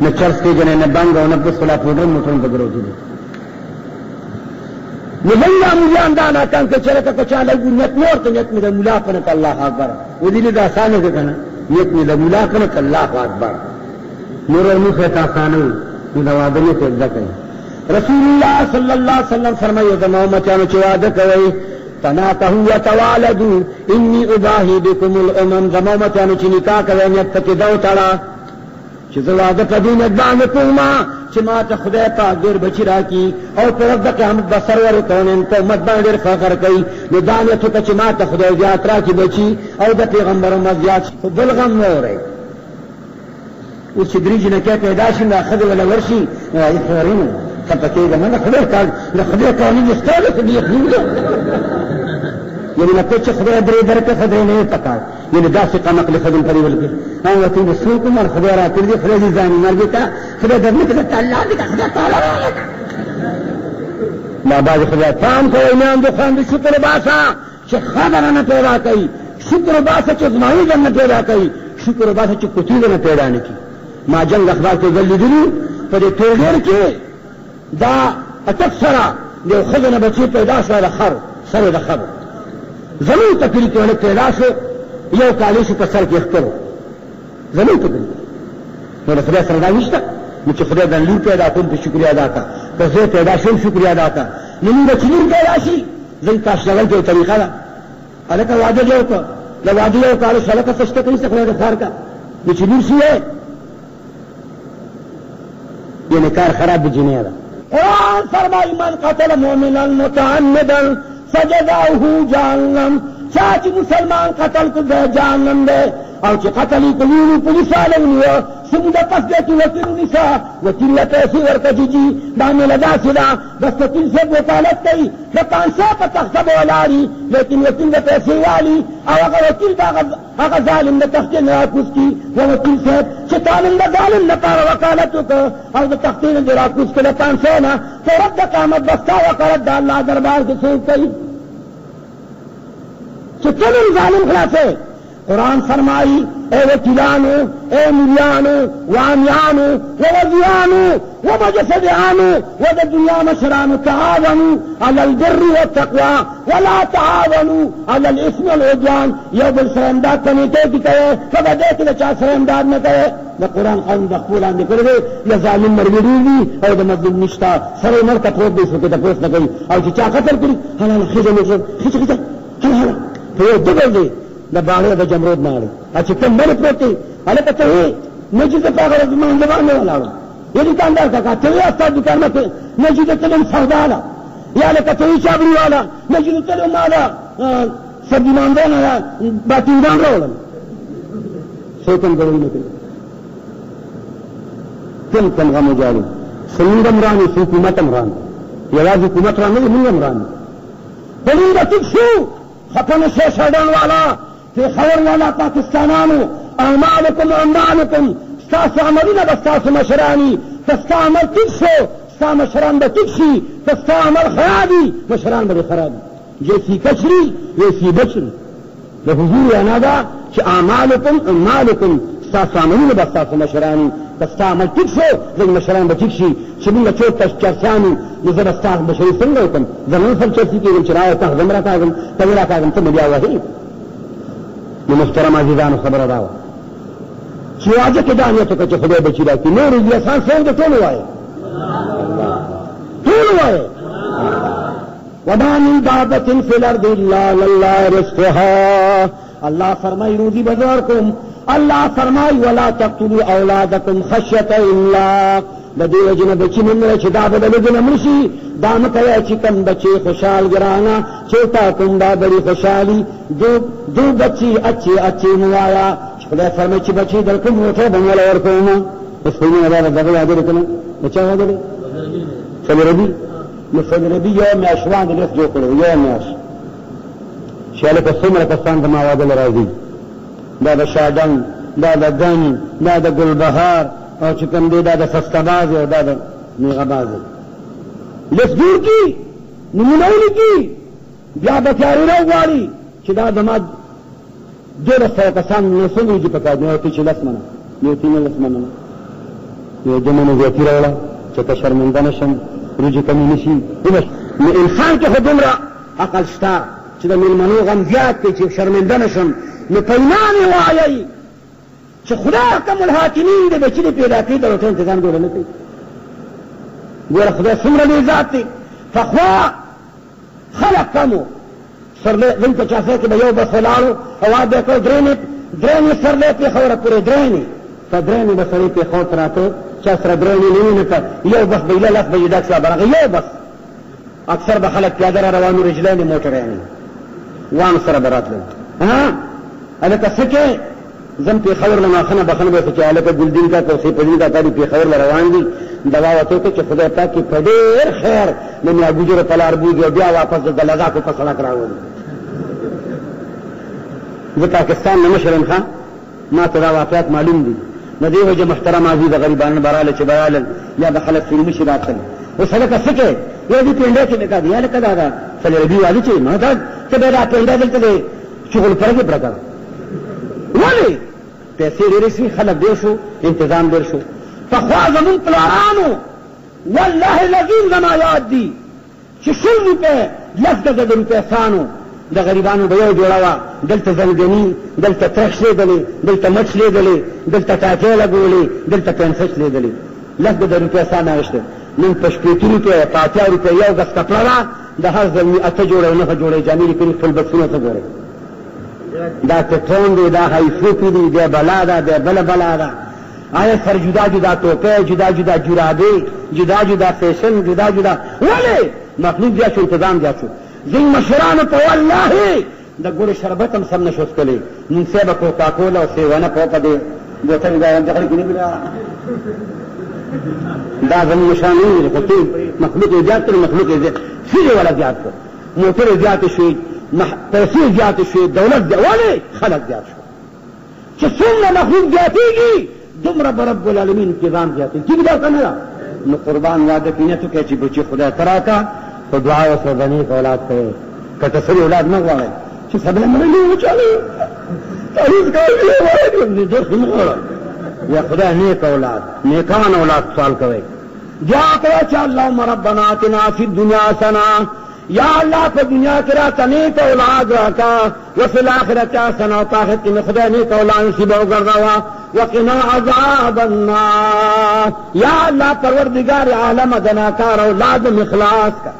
نہ چرس کے جنے نہ بانگا نہ بس خلا پوڈر موٹرن پکڑو تھی نزنگا ملیان دانا کان کے چرے کا کچا لگو نیت نور تو نیت میں دا ملا پنک اللہ اکبر وہ دلی دا آسانے کے کنا نیت میں دا ملا پنک اللہ اکبر نور علمی خیتا آسانے نوادنی سے عزت ہے رسول اللہ صلی اللہ علیہ وسلم فرمائے زماؤ مچانو چوادہ کوئی تناتہو یتوالدو انی اباہی بکم الامم زماؤ مچانو چی نکاح کوئی نیت تک دو تڑا چی زوادہ قدین ادبان کوما چی ماتا خدای پاک دیر بچی راکی او پر رب قیامت بسرور کونن تو مدبان دیر فخر کئی ندانیتو تا چی ماتا خدای زیاد راکی بچی او دا پیغمبر مزیاد بلغم نورے اس چې دریج نه کې پیدا شي نه خدای ولا ورشي یې خورینه کپکې دا نه خدای کار نه خدای قانون استاد دې خدای یعنی نه پچ خدای درې درته خدای نه پکا یعنی داسې قمق له خدای پرې ولګي او وتی د سوق مر خدای را تر دې خدای ځان مرګ ته خدای د نکړه الله دې خدای تعالی ما بعد خدای تام کوي نه اند خوند شکر باسا چې خبر نه پیدا کوي شکر باسا چې زمایي نه پیدا کوي شکر باسا چې کوتي نه پیدا نه کوي ما جنگ اخبار کے جلدی دلی پر توڑیر کے دا اتک سرا جو خزن بچی پیدا شو خر سر خر زمین تکری کے والے پیدا شو یو کالی سے سر کے اختر زمین تکری میرے خدا سردا نشتا مجھے خدا دنلی پیدا کن تو شکریہ ادا کا تو زی پیدا شو شکریہ ادا کا نمی بچنی پیدا شی زی تاش لگل کے طریقہ دا الکا وعدہ جو کا لوادی یو کالی سلکا سشتا کری سکھنے دفار کا بچنی سی ہے یہ نکار خراب جنہیں دا قرآن فرمائی من قتل مومنا متعمدا فجزاؤه جہنم چاچ مسلمان قتل کو دے جہنم دے او چی قتلی کلیونی پولیسا لونیو سمدہ پس دے کی وکیل نسا وکیل پیسی ورکا جی دامی لدا سدا بس وکیل سے وکالت کئی لپان سو پا تخصب والاری لیکن وکیل دا پیسی والی او اگر وکیل دا اگر ظالم دا تختی نراکوز کی وہ وکیل سے چتانم دا ظالم نپار وکالتو کا او دا تختی نراکوز کے لپان سو نا تو رب دا قامت بستا وکالت دا اللہ دربار کے سوک کئی چتانم ظالم خلاصے قرآن فرمائی اے وکیلانو اے ملیانو وعامیانو ووزیانو ومجسدیانو ودى الدنيا مشرانو تعاونوا على البر والتقوى ولا تعاونوا على الاسم والعدوان یو بل سره امداد کمیٹے کی کہے فبدے کہ چا سره امداد نہ کہے دا قرآن قانون دخول اندے کرے یا ظالم مرګریږي او د مظلوم نشتا سره مر کا پروت دې سکے تاسو نه کوي او چې چا قتل کړي حلال خجل خجل حلال په دغه دی دا باندې د جمرود نه اچھا کوم مر پروتي الکه ته نجد پاغره زمان نه ولاړ یہ دکاندار کا کہا چلے استاد دکان میں نجد چلے سودا والا یا لکه ته چابری والا نجد چلے مالا سبزی ماندان والا باتیندان راولم شیطان ګړې نه کوي کم غم جاري سندم راني حکومت امران یواز حکومت راني موږ امران پرې راځي شو خپن سے سڑن والا پیښور والا پاکستانانو اعمالکم اعمالکم ستاسو عملونه به ستاسو مشرانی که ستا عمل ټیک شو ستا مشران به ټیک شي که ستا عمل خرابي مشران به خرابي جیسی کچری ویسی بچری د حضور انا دا چې اعمالکم اعمالکم ستاسو عملونه به ستاسو مشرانی که ستا عمل ټیک شو زموږ مشران به ټیک شي چې موږ څوک چرسیانو نو زه به ستا مشري څنګه وکړم زه نن سم چرسي کېږم چې راوه ته زه م راکاږم ته مې راکاږم ته مې بیا وهې نو محترم عزیزانو خبره دا وه چې واجه کې دا نیت وکړه چې خدای بچي راکړي نور دې احسان څنګه ټول وایي ټول وایي وما من دابة في الارض الا لله رزقها الله فرمای روزی بازار کوم الله فرمای ولا تقتلوا اولادکم خشیة املاق د دې وجنه بچی من چې دا به د لږ نه مړ شي دا مه کوئ چې کوم بچی خوشحال ګرانه چېرته کوم دا بڑی خوشحالي دو بچی اچھی اچھی مو وایه چې خدای فرمای چې بچی در کوم موټر به موله ورکوم اوس خو دا دغه یاد لري کنه د چا یاد لري فلربي نو فلربي یو میاشت وړاندې لیست جوړ کړی یو میاشت چې هلکه څومره کسان زما واده له راځي دا د شادنګ دا د ګن دا د ګلبهار او چې کوم دی دا د فسکهبازې او دا د میغهبازې لیست جوړ کړي نومونه ولیکي بیا به تیاری راوغواړي چې دا زما 1200 کسان نو څومره دي پکار دي یو ته چې 10 منه یو ته 19 منه یو د منو زیاتي راوړه چې که شرمنده نه شم روجې کمې نه شي نو انسان کې خو دومره عقل شته چې د مېلمنو غم زیات دی چې شرمنده نه شم نو پیمان یې وایئ چې خدا حکم الحاکمین دی بچي دې پیدا کړي د روټۍ انتظام ګوره نه کوي ګوره خدای څومره لوی ذات دی پخوا خلق کم و دلته چاسه کې به یو بس ولاړو او واده یې کړ درېنې سرلی پېښوره پورې درېنې په درېنې به سړی پېښور ته راته چا سره درېنې نه وي نو که یو بس به ایله 10 بجې ډک شوه برغه یو بس اکثر به خلک پیاده را روانو رجلانې موټرانې وانو سره به راتلل هلکه څه کې زم پېښور له ماښنه بخنه به چې هلکه ګلدین کاکا او سیفالدین کاکا دي پېښور له روان دي دوا ورته وکړه چې خدای پاک کې په ډېر خیر د میاګوجرو په لار بوځي او بیا واپس د لذاکو په سړک راولي زه پاکستان نه مشر یم ښه ما ته دا واقعات معلوم دي نو دې وجه محترم عزیز د غریبانو براله چې برالل یا د خلک فلمي شي راتلل اوس هلکه څه کې یو دې پینډه کې مې کا دی هلکه دا ده فلربي واده چې ما دا ته به دا پینډه دلته دی شغل پرګې پرګه ولې پیسې ډېرې شوي خلک ډېر شو انتظام ډېر شو پخوا زمونږ پلارانو والله العظیم زما یاد دي چې 100 روپۍ 10 روپۍ سانو د غریبانو به یو جوړه وه دلته زنګني دلته ترش لیدلې دلته مچ لیدلې دلته ټاټې لګولې دلته پنسچ لیدلې 10 روپۍ سان اخیسته نن په 80 روپۍ په 80 روپۍ یو ګز کپړه ده د هر زلمي 8 جوړې او 9 جوړې جامې لیکلي خپل بکسونه ته ګورئ دا پټرون دی دا هایفوپي دی دا بلا ده دا بلا ده آیا سر جدا جدا ټوپۍ جدا جدا جرابې جدا جدا فیشن جدا جدا ولې مخلوق زیات شو انتظام زیات شو زین مشرانو ته والله د ګوړې شربت هم سم نشو څکلی نن سبا کوکاکولا او سیوانه په دې بوتل دا دغه کې نه بلا دا زموږ شان نه دی خو مخلوق زیات کړ مخلوق زیات څه ولا زیات کړ موټر زیات شوي پیسې زیات شوي دولت ولې خلک زیات شو چې څومره مخلوق زیاتېږي دومره به رب العالمین انتظام زیاتېږي ټیک ده که نه ده نو قربان واده کې نیت وکړئ چې بچي خدای ته راکړه په دعا ورسره د نیک اولاد کوئ که تصري اولاد نه غواړئ چې سبله مړلي وچالي تعویض کوي ډېر ښه نه غواړه یا خدای نیک اولاد نیکان اولاد سوال کوئ دعا کوئ چې اللهم ربنا آتنا فی الدنیا حسنه یا اللہ په دنیا کې راته نیک اولاد راکړه وفي الاخرة حسنه او په آخرت کې مې خدای نیک اولاد نصیب وګرځوه وقنا عذاب النار یا اللہ پروردگار عالم د ناکار اولاد اخلاص کا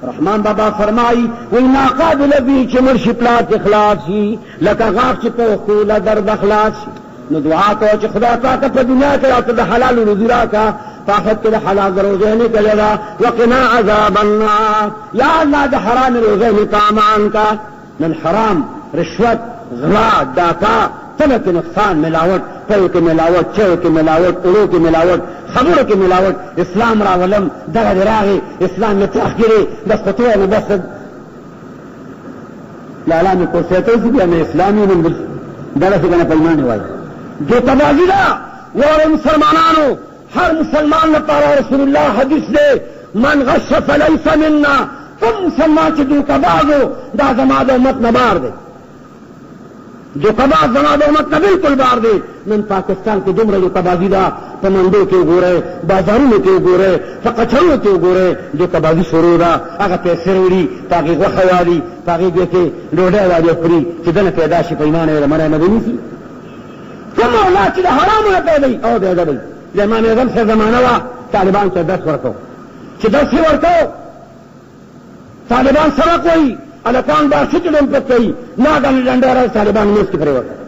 رحمان بابا فرمائی وی ناقابل بی چې مرشي پلار کې اخلاص شي لکه غاښ چې په خوله درد اخلاص شي نو دعا کوه چې خدای پاک په دنیا کې راته د حلال روزي راکړه په آخرت کې د حلال روزي نه کړه وقنا عذاب النار یا الله د حرام روزي نه پامان کا نن حرام رشوت غلا ډاکا تله کې نقصان ملاوت پل کې ملاوت چو کې ملاوت اړو کې ملاوت خبرو کې ملاوت اسلام راولم دغه راغی اسلام نه تاخیری د خطوه نه بس لالا میں کرسیتے سی کہ ہمیں اسلامی من دل سے کہنا پیمانے والی جو تبازی دا وہ مسلمانانو ہر مسلمان نے پارا رسول اللہ حدیث دے من غش فلیس مننا تم مسلمان چی دو کبازو دا زماد امت نبار دے جو کباز زماد امت نبالکل بار دے من پاکستان کے دمرہ جو کبازی دا پمندوں کے گو رہے بازاروں کے گو رہے فقچروں کے گو رہے جو کبازی شروع دا اگر پیسے روڑی تاکہ غخوالی تاکہ دیکھے ڈوڑے والی اپری چدن پیداشی پیمانے مرے مدنی سی کم اولا چیز حرام ہوتا ہے او دے دا بھئی امام اعظم سے زمانہ وا طالبان سے 10 ورکو چی 10 ہی ورکو طالبان سبق ہوئی الکان باشی چلن پت کئی ناگان ڈنڈے رہا طالبان میں اس کی پرے ورکو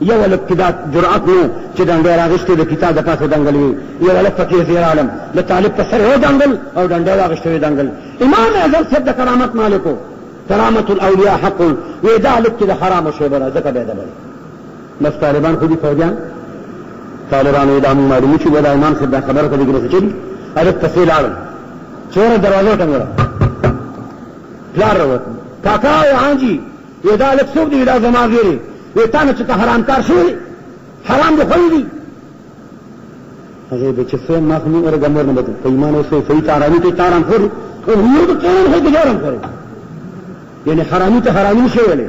یہ ولد کدات جرعات نو چی ڈنڈے رہا غشتے دے کتاب دپا سے دنگلی یہ ولد فقیر زیر عالم لطالب پسر ہو دنگل اور ڈنڈے رہا غشتے دنگل امام اعظم سے دا کرامت مالکو کرامت الاولیاء حق ویدہ لک چی دا حرام و شیبرا زکا بیدہ بڑی بس طالبان خودی فوجان طالبان ادامو معلومی چی بدا امام سے دا خبر کو دیگرے سے چلی عرف تفصیل آرم چور دروازو ٹنگورا پلار روت کاکا یہاں جی یہ دا لک سوک دی دا زمان گیرے یہ تانا چکا حرام کار شوئی حرام دو خوئی دی حضرت بچے سویم ماخنی اور گمور نبتو ایمان اسے صحیح تارامی تو تارام خوری اور ہمیو تو تارام خوئی دجارم خوری یعنی حرامی تو حرامی نشوئلے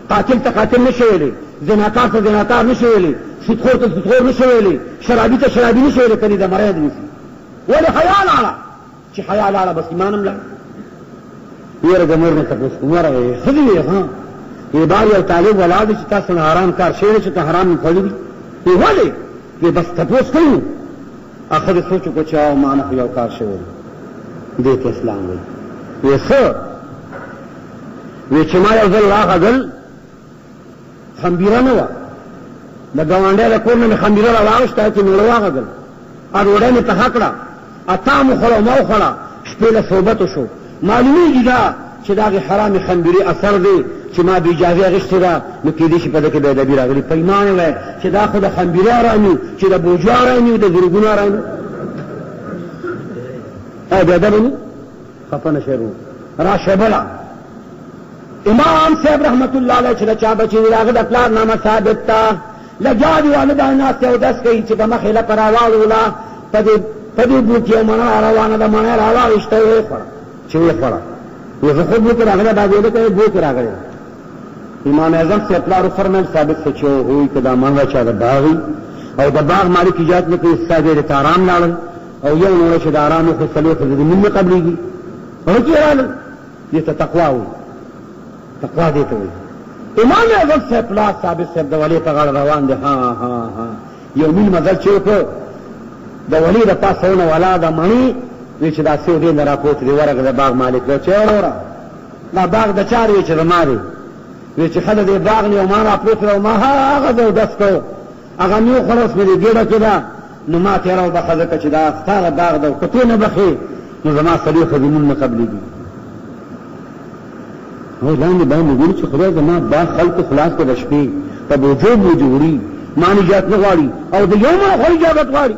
قاتل تو قاتل نشوئلے زناکار تو زناکار نشوئلے ستخور تو ستخور نشوئلے شرابی تو شرابی نشوئلے کنی دا مرید نیسی ولی حیال آلا چی حیال آلا بس ایمانم لگا یہ گمور نے تک اس کمارا ہے خودی ہے ہاں یہ بار یا طالب والا دی چتا سن حرام کار شیر چتا حرام کھولی دی یہ والے یہ بس تپوس کروں آخر سوچو کو چاہو مانا خیاو کار شیر دیکھ اسلام ہوئی یہ سو یہ چمایا ذل لاغا ذل خمبیرہ نوا دا گوانڈے لکورنے میں خمبیرہ لاغشتا ہے کہ نلواغا ذل اور وڑے میں تحاکڑا اتام خلا مو خلا شپیل صحبت شو معلومی جدا چی داغی حرام خمبیری اثر دے چی ما بی جازی اغشت دا نکیدیشی پدا که بیده بی راگلی پیمانه وی چی دا خود خمبیری آرانیو چی دا بوجو آرانیو دا گرگون آرانیو او بیده بنی خفن شروع را شبلا امام صاحب رحمۃاللہ علیہ چی دا چابچی راگل اطلار نامہ ثابت تا لجادی والدہ ناس تیو دست کئی چی پا مخیل پر آوالولا پدی بوکیو منا روانا دا منا راوال اشتوی خورا چوی خورا یہ خود بو کر آگلے باقی ہوتا ہے بو کر آگلے امام اعظم سے اطلاع فرمیل ثابت سے چھو ہوئی کہ دا منگا چاہ دا باغی او دا باغ مالک ایجاد میں کوئی حصہ دے دیتا آرام لالن او یہ انہوں نے چاہ دا آرام خود صلیح خود من میں قبلی گی اور کی رالن یہ تا تقوی ہوئی تقوی دیتا ہوئی امام اعظم سے اطلاع ثابت سے دا ولی پغاڑ روان دے ہاں ہاں ہاں یہ امین مزل چوکو دا ولی دا پاس ہونا والا دا منی ویچ دا سیو دین دا راپوت دی ورق دا باغ مالک دا چیڑو را دا باغ دا چار ویچ دا ماری ویچ خد دا باغ نیو ما راپوت رو ما آغا دا دست کو اغا نیو خلص می دی گیڑا کدا نو ما تیراو بخذکا چی دا اختار باغ دا کتو نبخی نو زمان صلیح خزیمون مقبلی دی او لاندی باندی گولی چی خدا زمان باغ خلق خلاص کو بشپی تا بوجوب موجوری مانی جات نغواری او دا یوم خوری جاگت غواری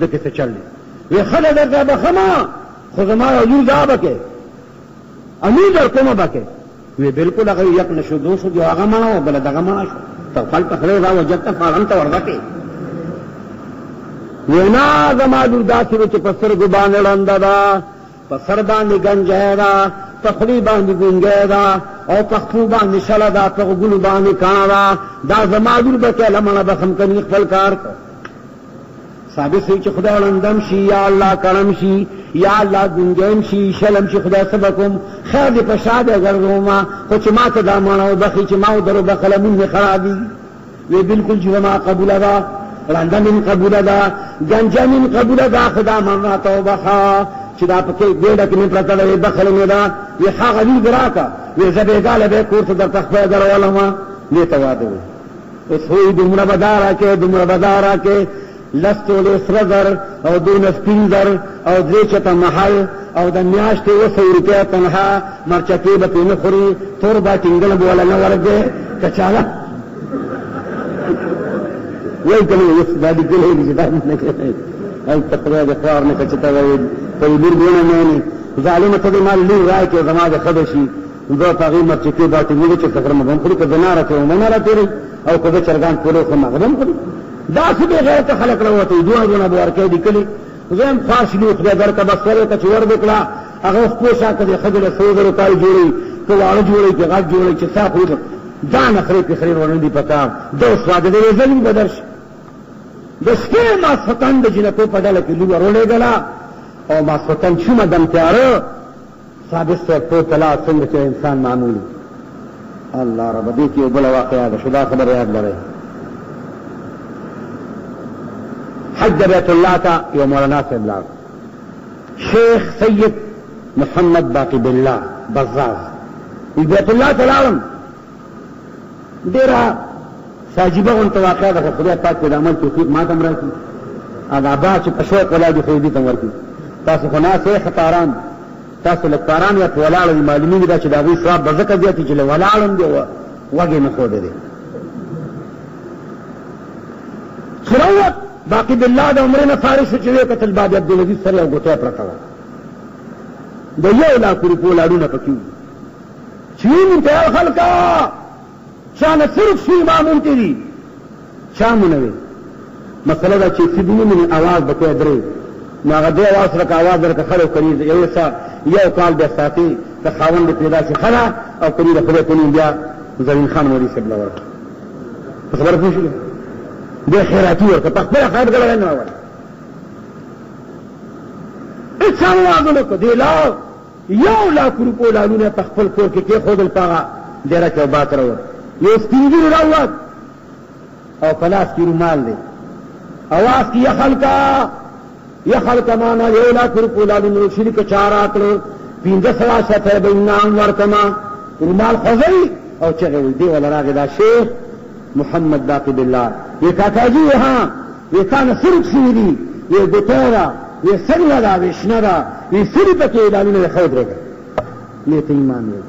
دا کسے چل لی یہ خلق در بخما خود ہمارا یوز آ بکے امید اور کم بکے یہ بالکل اگر یک نشو دو سو جو آگا مانا ہو بلد آگا مانا شو تو خلق خلق راو جب تک فارم تو ورگتے یہ نازم آدو داسی وچ پسر گبان لندا دا پسر باندی گنجے دا پخلی باندی گنگے دا او پخفو باندی شلا دا پخگلو باندی کانا دا زمادور بکے لمنا بخم کنی اقبل کار کو ثابت سی چی خدا لندم شی یا اللہ کرم شی یا اللہ گنجین شی شلم شی خدا سبکم خیر دی پشاد اگر روما خوچ ما تدامانا و بخی چی ماو درو بخلمون میں خرابی وی بالکل جو ما قبول دا لندم من قبول دا گنجا من قبول دا خدا من را توبخا چی دا پکی دیڑا کنی پرتا دا بخل میں دا وی خاغوی براکا وی زبیگال بے کورت در تخفی در ولما وی توادو اس ہوئی دمرا بدارا کے دمرا بدارا کے لستو لسرزر او دون سپینزر او دریچتا محل او دا میاشتی و 100 روپیہ تنہا مرچکی بطی نخوری تور با تنگل بولا نورگے کچالا وہی کنی اس دادی گلے بھی جدا نکلے ای تقریب اخوار نے کچتا وید کوئی لور گونا مینی ظالم تدی مال لور رائے کے زماد خدشی زه په هغې مرچکې دا ټینګېږي چې سفرمه به هم خوري که زه ناره تېروم به ناره تېروي او که زه چرګان پولو خورم هغه به هم خوري داسې بې غیرته خلک راوتوي دونه به ورکوي د کلي زه هم خوار شلي خدای درته بس سر ته چې ور دې کړه هغه اوس پوه شه که د ښځې له 100 روپۍ جوړوي که واړه جوړوي که غټ جوړوي چې صاف وي دا نخرې پخرې ورنه دي په کار د اوس واده د یو ځل به درشي د شپې ماسخوتن د جنکو په ډله کې لوبه ورولېږله او ماسخوتن شومه دم تیاره ثابت صاحب پورته لاړ څنګه چې انسان معمولي الله ربه دې کې یو بله واقعه ده شو دا خبره یاد لرئ حج د بیت الله ته یو مولانا صاحب لاړ شیخ سید محمد باقی بالله بزاز بیت الله ته لاړم ډېره ساجیبه غونته واقعه ده خدای پاک دې د عمل توفیق ما ته هم راکړي هغه ابا چې په شوق ولاړ دي خو یې دې ته هم ورکړي تاسو خو ناست یې خطاران تاسو لږ پاران یا په ولاړه دي معلومېږي دا چې د هغوی ثواب به ځکه زیات چې له ولاړم دی وږې مې ښوده دی چې راووت باقي بالله د عمرې نه فارغ شو چې ویې کتل بابي عبدالعزیز سره یو ګوتۍ پرته وه د 1,00,000 روپو لاډونه پکې وو چې ویني ته خلکه چا نه صرف شي مامونتې دي چا مونوي مسله دا چې سیدونی مې اواز به کوې درې نو هغه دې اواز سره که اواز درکه خلو کوي یو کال بیا ساتي که خاوند دې پیدا شي ښه او کوي د خدای په نوم بیا زرین خان مولي صاحب له ورکړه په خبره پوه شولې دې خیراتي ورکړه په خپله خیر ګله نه راوړه هېڅ اواز ونه کړه دې لاړ 1,00,000 روپو لاډونه په خپل کور کې کېښودل په هغه ډېره کې او بات راوړ یو سپین ږیري راووت او په لاس کې رومال دی اواز کې یا خلکه مانا 1,00,000 روپو لاډونه شري که چا راکړو 15 شپه به انعام ورکما رومال خوځوي او چغې وي دې وله راغی دا شیخ محمد باقي بالله وی کاکاجي ها وی تا نه سرک شوي دي وی ګوتۍ ده وی څنګه ده وی شنه ده وی سري پکې لاډونه یې ښه ودرېږه مې ته ایمان وي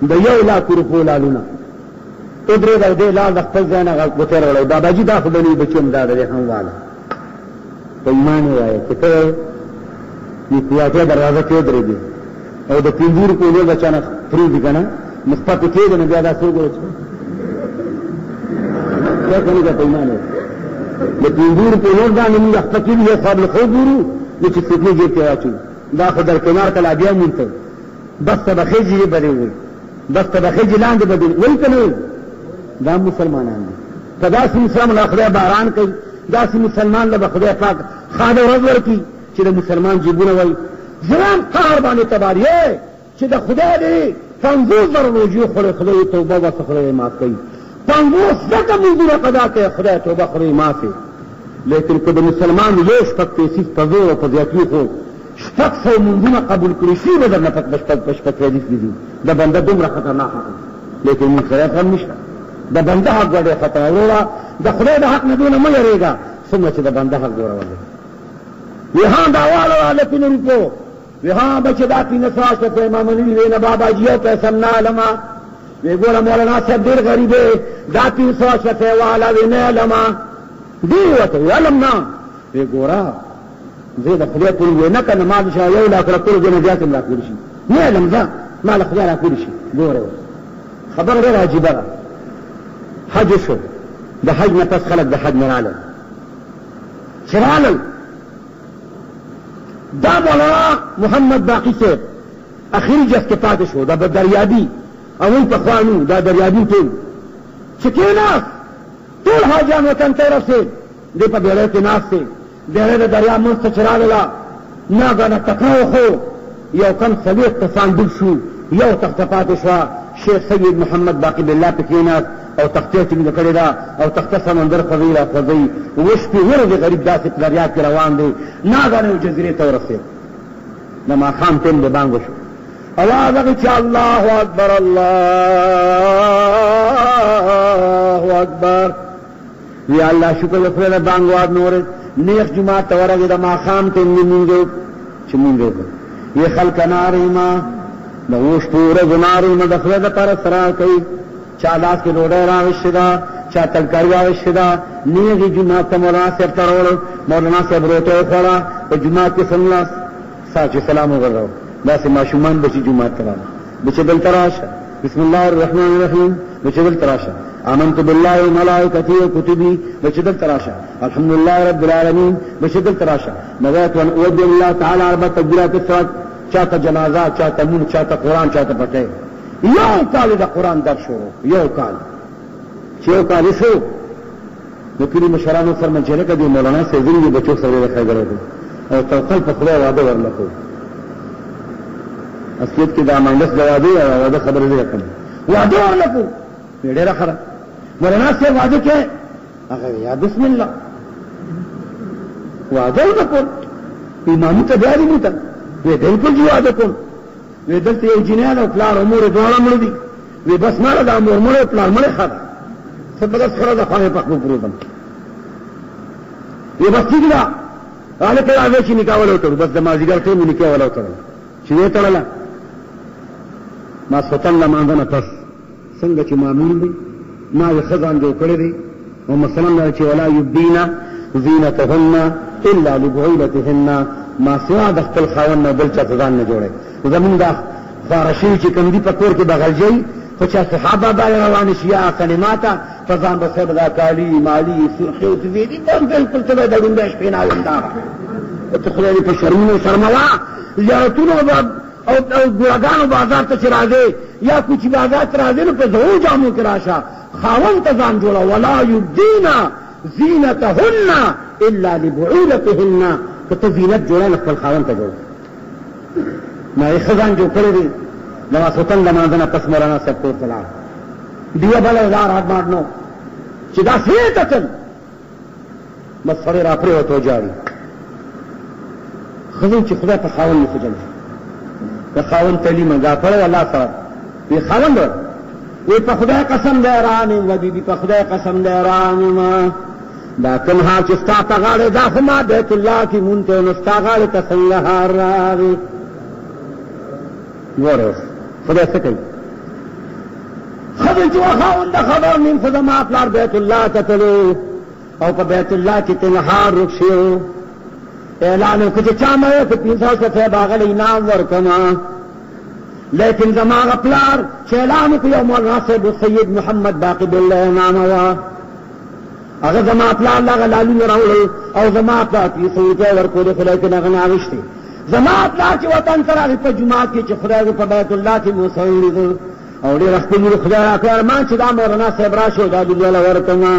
د 1,00,000 روپو لاډونه ودرېږه او دې لاړ د خپل ځای نه ګوتۍ راوړی باباجي دا خو به نه وي بچوم دا د دې هم واله په ایمان یې وایه چې ته د تیاتیا دروازه کې ودرېږي او د 15 روپو نور د چا نه پرېږدي که نه مخپه پې کېږي نو بیا دا څه وګوره چې بیا که نه بیا په ایمان یې د 15 روپو نور دا نه مونږ خپه کېږي یو صاحب له خو ګورو نو چې څوکۍ جیب کې واچوي دا خو درکنار کله بیا مونته بس ته به خېجي یې بدې وي بس ته به خېجي لاندې بدې وایي که نه وایي دا مسلمانان دي که داسې مسلمان له خدای باران کوي داسې مسلمان له به خدای پاک خاده ورځ ورکړي چې د مسلمان جیبونه وایي ځوان قهر باندې تبار یې چې د خدای دې 50,000 روژې خورې خدای توبه وسه خدای معاف کوي 50 ځکه مونځونه قضا کوي خدای توبه خدای معافي لیکن که د مسلمان یو شپږ پیسې په زور او په زیاتي خو 600 مونځونه قبول کړي شي به درنه په شپږ حدیث کې دي د بنده دومره خطرناکه لیکن موږ سره هم نشته د بنده حق ګډې خطر وروړه د خدای د حق نه دونه مه یېرېږه څومره چې د بنده حق جوړولی وی ها دا واړه لپینه روپو وی ها بچې دا 15 شپه امام علي وی نه باباجي یو پیسه هم نه علمه وی ګوره مولانا صاحب ډېر غریب دی دا 300 شپه والا وی نه علمه دی ورته وی علم نه وی ګوره زه د خدای په نوم نه که نه ما دې 1,00,000 راکړو زه نه زیات هم راکړی شي نه علم زه ما له خدای راکړی شي ګوره خبره ډېره عجیبه ده حج شو د حج نه پس خلک د حج نه رالل چې رالل دا مولانا محمد باقي صاحب اخري جس کې پاتې شو دا به دریابي او وی په خوانو دا دریابي ټول چې کېناست ټول حاجیان وطن ته ورسېد دی په بیړۍ کې ناست دی بیړۍ د دریاب منځ ته چې راغله ناګانه تکړه خو یو کم 40 کسان ډوب شو یو تخته پاتې شوه شیخ سید محمد باقي بالله پکې کېناست او تختې چې موږ کړې ده او تخته سمندر خوځوي را خوځوي اوس پې ورځې غریب داسې په دریاب کې روان دی ناګانه یو جزیرې ته ورسېد د ماښام ټیم د بانګ وشو اواز هغې چې الله اکبر الله اکبر وی الله شکر د خدای د بانګ واد نه ورېد نیغ جومات ته ورغې د ماښام ټیم مې مونږ چې مونږ یې خلکه نارېما د اوښتو ورځو نارېما د خدای دپاره سره کوي چا لاس کې ډوډۍ راوښتې ده چا ترکاري راوښتې ده نیغې جومات ته مولانا صاحب ته راوړو مولانا صاحب روټۍ وخوړه په جومات کې سملاس سا چې سلام وګرځو داسې ماشومان به چې جومات ته راغله بچه دل تراشه بسم الله الرحمن الرحیم بچه دل تراشه آمنت بالله وملائکته وکتبه بچه دل تراشه الحمدلله رب العالمین بچه دل تراشه نویت وان اودی الله تعالی اربع تکبیرات الصلاه چاته جنازه چاته مون چاته قرآن چاته پټه یو کال د قرآن درس شروع یو کال چې یو کال شو نو کلی مشرانو سره مجلې کې دی مولانا سیدین دی بچو سره خبرې او توکل په خدای وعده ورلکو اصلیت کې دا مانډس جوابي او وعده خبرې وکړه وعده ورلکو ډېر خره مولانا سے وعده کې هغه یا بسم الله وعده ورلکو امام ته بیا دی ته وی بالکل جو وعده کوم وی دلته یو جنیان او پلار امور دواړه مړ دي وی بس مړه د امور مړ پلار مړ خاله سبا سره د خانه په خپل پروتم وی بس ٹھیک دا حاله کله هغه چې نکاح ولاوتر بس د مازیګر ته مې نکاح ولاوتر چې وی تړله ما سوتن لمانځنه پس څنګه چې معمول دي ما یې خزان جو کړی دي او مثلا چې ولا یبدینا زینتهن الا لبعولتهن ما سوا د خپل خاوند نه بل چا ځان نه جوړي زمونږ د فارشي چې کوم دي په کور کې بغلجي خو چې صحابه باندې روان شي یا کلماته فزان به صاحب دا کالی مالی سرخي او دې دي بالکل ته د ډنډ شپینا وندا ته خو دې په شرمونو شرموا زیارتونو او ګورګانو بازار ته چې راځي یا کوچ بازار ته راځي نو په زو جامو کې راشه خاوند ته ځان جوړه ولا یبدینا زینتهن الا لبعولتهن کته زینت جوړه نه خپل خاوند ته جوړه ما یې خزان جو کړی دی نو سوتن لمانځنه پس مولانا صاحب کو سلام دیو بل هزار آدمات نو چې دا سیته تل بس سره را پرې وته جاری خزان چې خدای په خاوند نه سجن د خاوند تعلیم غا پړ الله سره وی خاوند وی په خدای قسم دی رانه و بي په خدای قسم دی رانه ما دا کوم ها چې ستا ته غاړه دا خو ما بیت الله کې مونته نو ستا غاړه ته څنګه هار راغی ګوره خدای څه کوي خدای چې خاوند خبر نیم خو زما پلار بیت الله ته تلو او په بیت الله کې تنهار رخصیو اعلان وکړي چې چا مې په 500 څخه باغله انعام ورکما لیکن زما پلار چې اعلان وکړي مولانا صاحب سید محمد باقی بالله نام وا هغه زما پلار لا لالو راوړل او زما پلار په سوجه ورکول خو لیکن هغه ناغشتي زما پلار چې وطن سره په جمعات کې چې خدای په بیت الله کې موسوي او ډېر خپل خدای اکبر ما چې دا مولانا صاحب راشو دا دې ورکما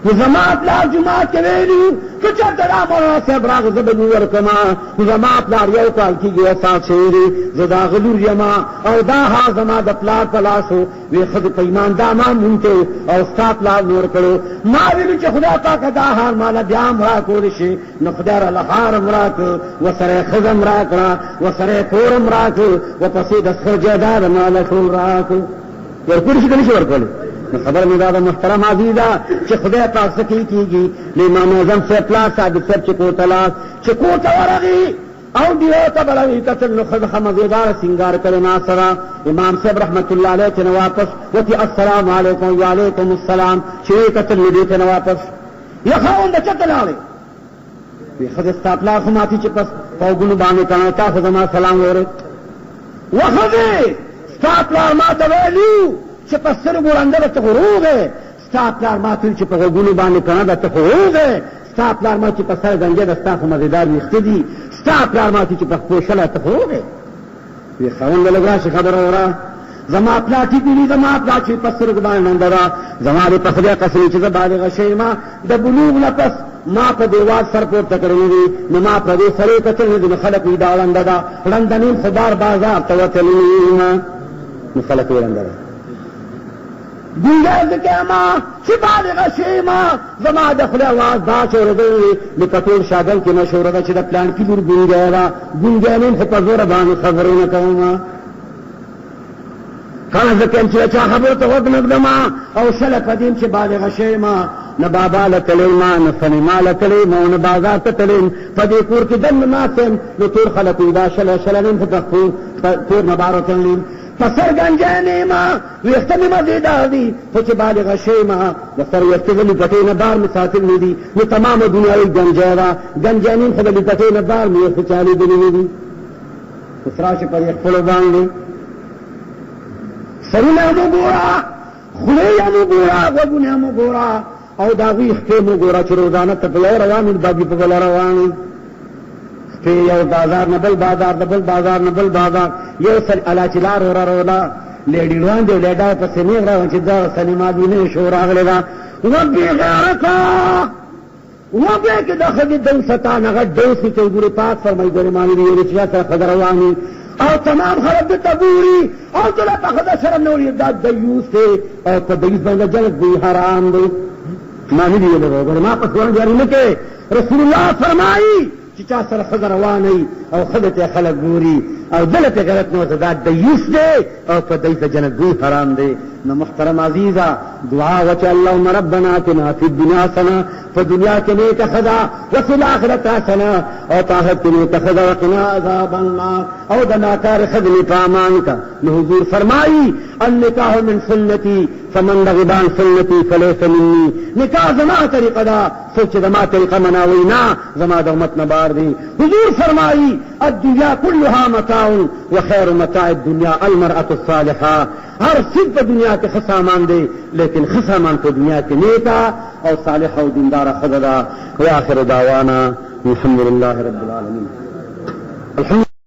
زما پلار جمعات کې ویلي چې چېرته دا مولانا صاحب راغی زه به ورکما زما پلار یو کال کېږي احساس شوی زه دا غلور یما او دا ها زما د پلار په لاسو وی ښځې په ایمان دا ما مونته او ستا پلار نور کړو ما ویلو چې خدای پاک دا حال ماله بیا هم راکولی شي نو خدای راله هارم راکړه ورسره ښځه هم راکړه ورسره کور هم راکړه ورپسې د سخر جایداد ماله ټول راکړه ورکولی شي که نه شي ورکولی خبر می دا محترم عزیزہ چې خدای پاک څه کیږي امام اعظم سے پلا صادق صاحب چې کوتلا چې کوتا ورغي او دیو ته بلوي کتل نو خد خمزیدار سنگار کړي ناصرا امام صاحب رحمت الله علیه ته واپس وتی السلام علیکم وعلیکم السلام چې کتل دې ته واپس یا خوند چتلاله وی خد استاپلا خو ماتي چې پس پاوګونو باندې کنه تاسو زما سلام وره وخذي استاپلا ما ته ویلو چې په سر ګورانده ته غروغه ستا پلار ما ته چې په غوګونو باندې کنه د ته غروغه ستا پلار ما چې په سر غنجه د ستا مزیدار وخت دي ستا پلار ما چې په خوشاله ته غروغه وی خوند لګرا شي خبره وره زما پلار چې دی زما پلار چې په سر باندې نندرا زما په خدای قسم چې بالغ شي ما د بلوغ لپس ما په دیوال سر پورته کړی دی نو ما په دې سره کتل دي خلک وی دا ونده لندنین خبر بازار ته وتلین نو خلک ونده ګونګه کما چې بالغ شي ما زما د خپل आवाज دا چورېدلې د کټور شاګل کې مشهور ده چې د پلان کې ګور ګونګه را ګونګه نن په زور باندې خبرونه کوم کله ځکه چې چا خبره ته وګنګدم او شله قدیم چې بالغ شي ما نه بابا لتلې ما نه فني ما لتلې ما نه بازار ته تلې په دې کور کې دن ناسم نو ټول خلک دا شله نن په کور نه بارو تلې پسر گنجانی ما ویختمی مزیدار دی خوچ بالغ شی ما دستر ویختگلی پتین بار مساتل ندی نو تمام دنیای گنجای را گنجانین خدلی پتین بار میخچالی دلی ندی اوس راشي پر خپلو باندې سرونه مو ګوره، خولې یې مو ګوره، غوږونه مو ګوره، او د هغوی خپې مو ګوره چې روزانه ته په لاره روان وي، باګي په بله روان وي. خپې یو بازار نه بل بازار، د بل بازار نه بل بازار، یو الا چې لار وروله لیډي روان دی، لیډا پسې نیغ راغی چې دا سینما دینه شو راغلی ده. وبې غیرته وبې کې د ښځې دوستان هغه دوسي چې ګورې پاک فرمایي ګورې مانې د یوې چا سره ښځه روان وي او تمام خلک دته ګوري او دله په ښځه سره نه وړي، دا دیوس دی او په دیوس باندې جلد دی، حرام دی. ما نه دي ویلي ګوره ما په سوال جاري نه کې رسول الله فرمایي چې چا سره ښځه روانه وي او ښځه ته خلک ګوري او دله ته غلط نه ورته، دا دیوس دی او په دیوس جنت ګوی حرام دی. نو محترم عزیزه دعا وکړه اللهم ربنا اتنا فی الدنیا حسنه، په دنیا کې نیکه ښځه، وفي الآخرة حسنه، او په آخرت کې نیکه ښځه، وقنا عذاب النار، او د ناکارې ښځې نه په امان کا. نو حضور فرمایي النکاح من سنتي فمن رغب عن سنتي فليس مني. نکاح زما طریقه ده، څوک چې زما طریقه مناوي نه زما د امت نه بار دی. حضور فرمایي الدنیا كلها متاع وخير متاع الدنيا المرأة الصالحة. هر څه په دنیا کې ښه سامان دی، لیکن ښه سامان په دنیا کې نیکه او صالحه او دینداره ښځه ده. واخر دعوانا الحمد لله رب العالمین.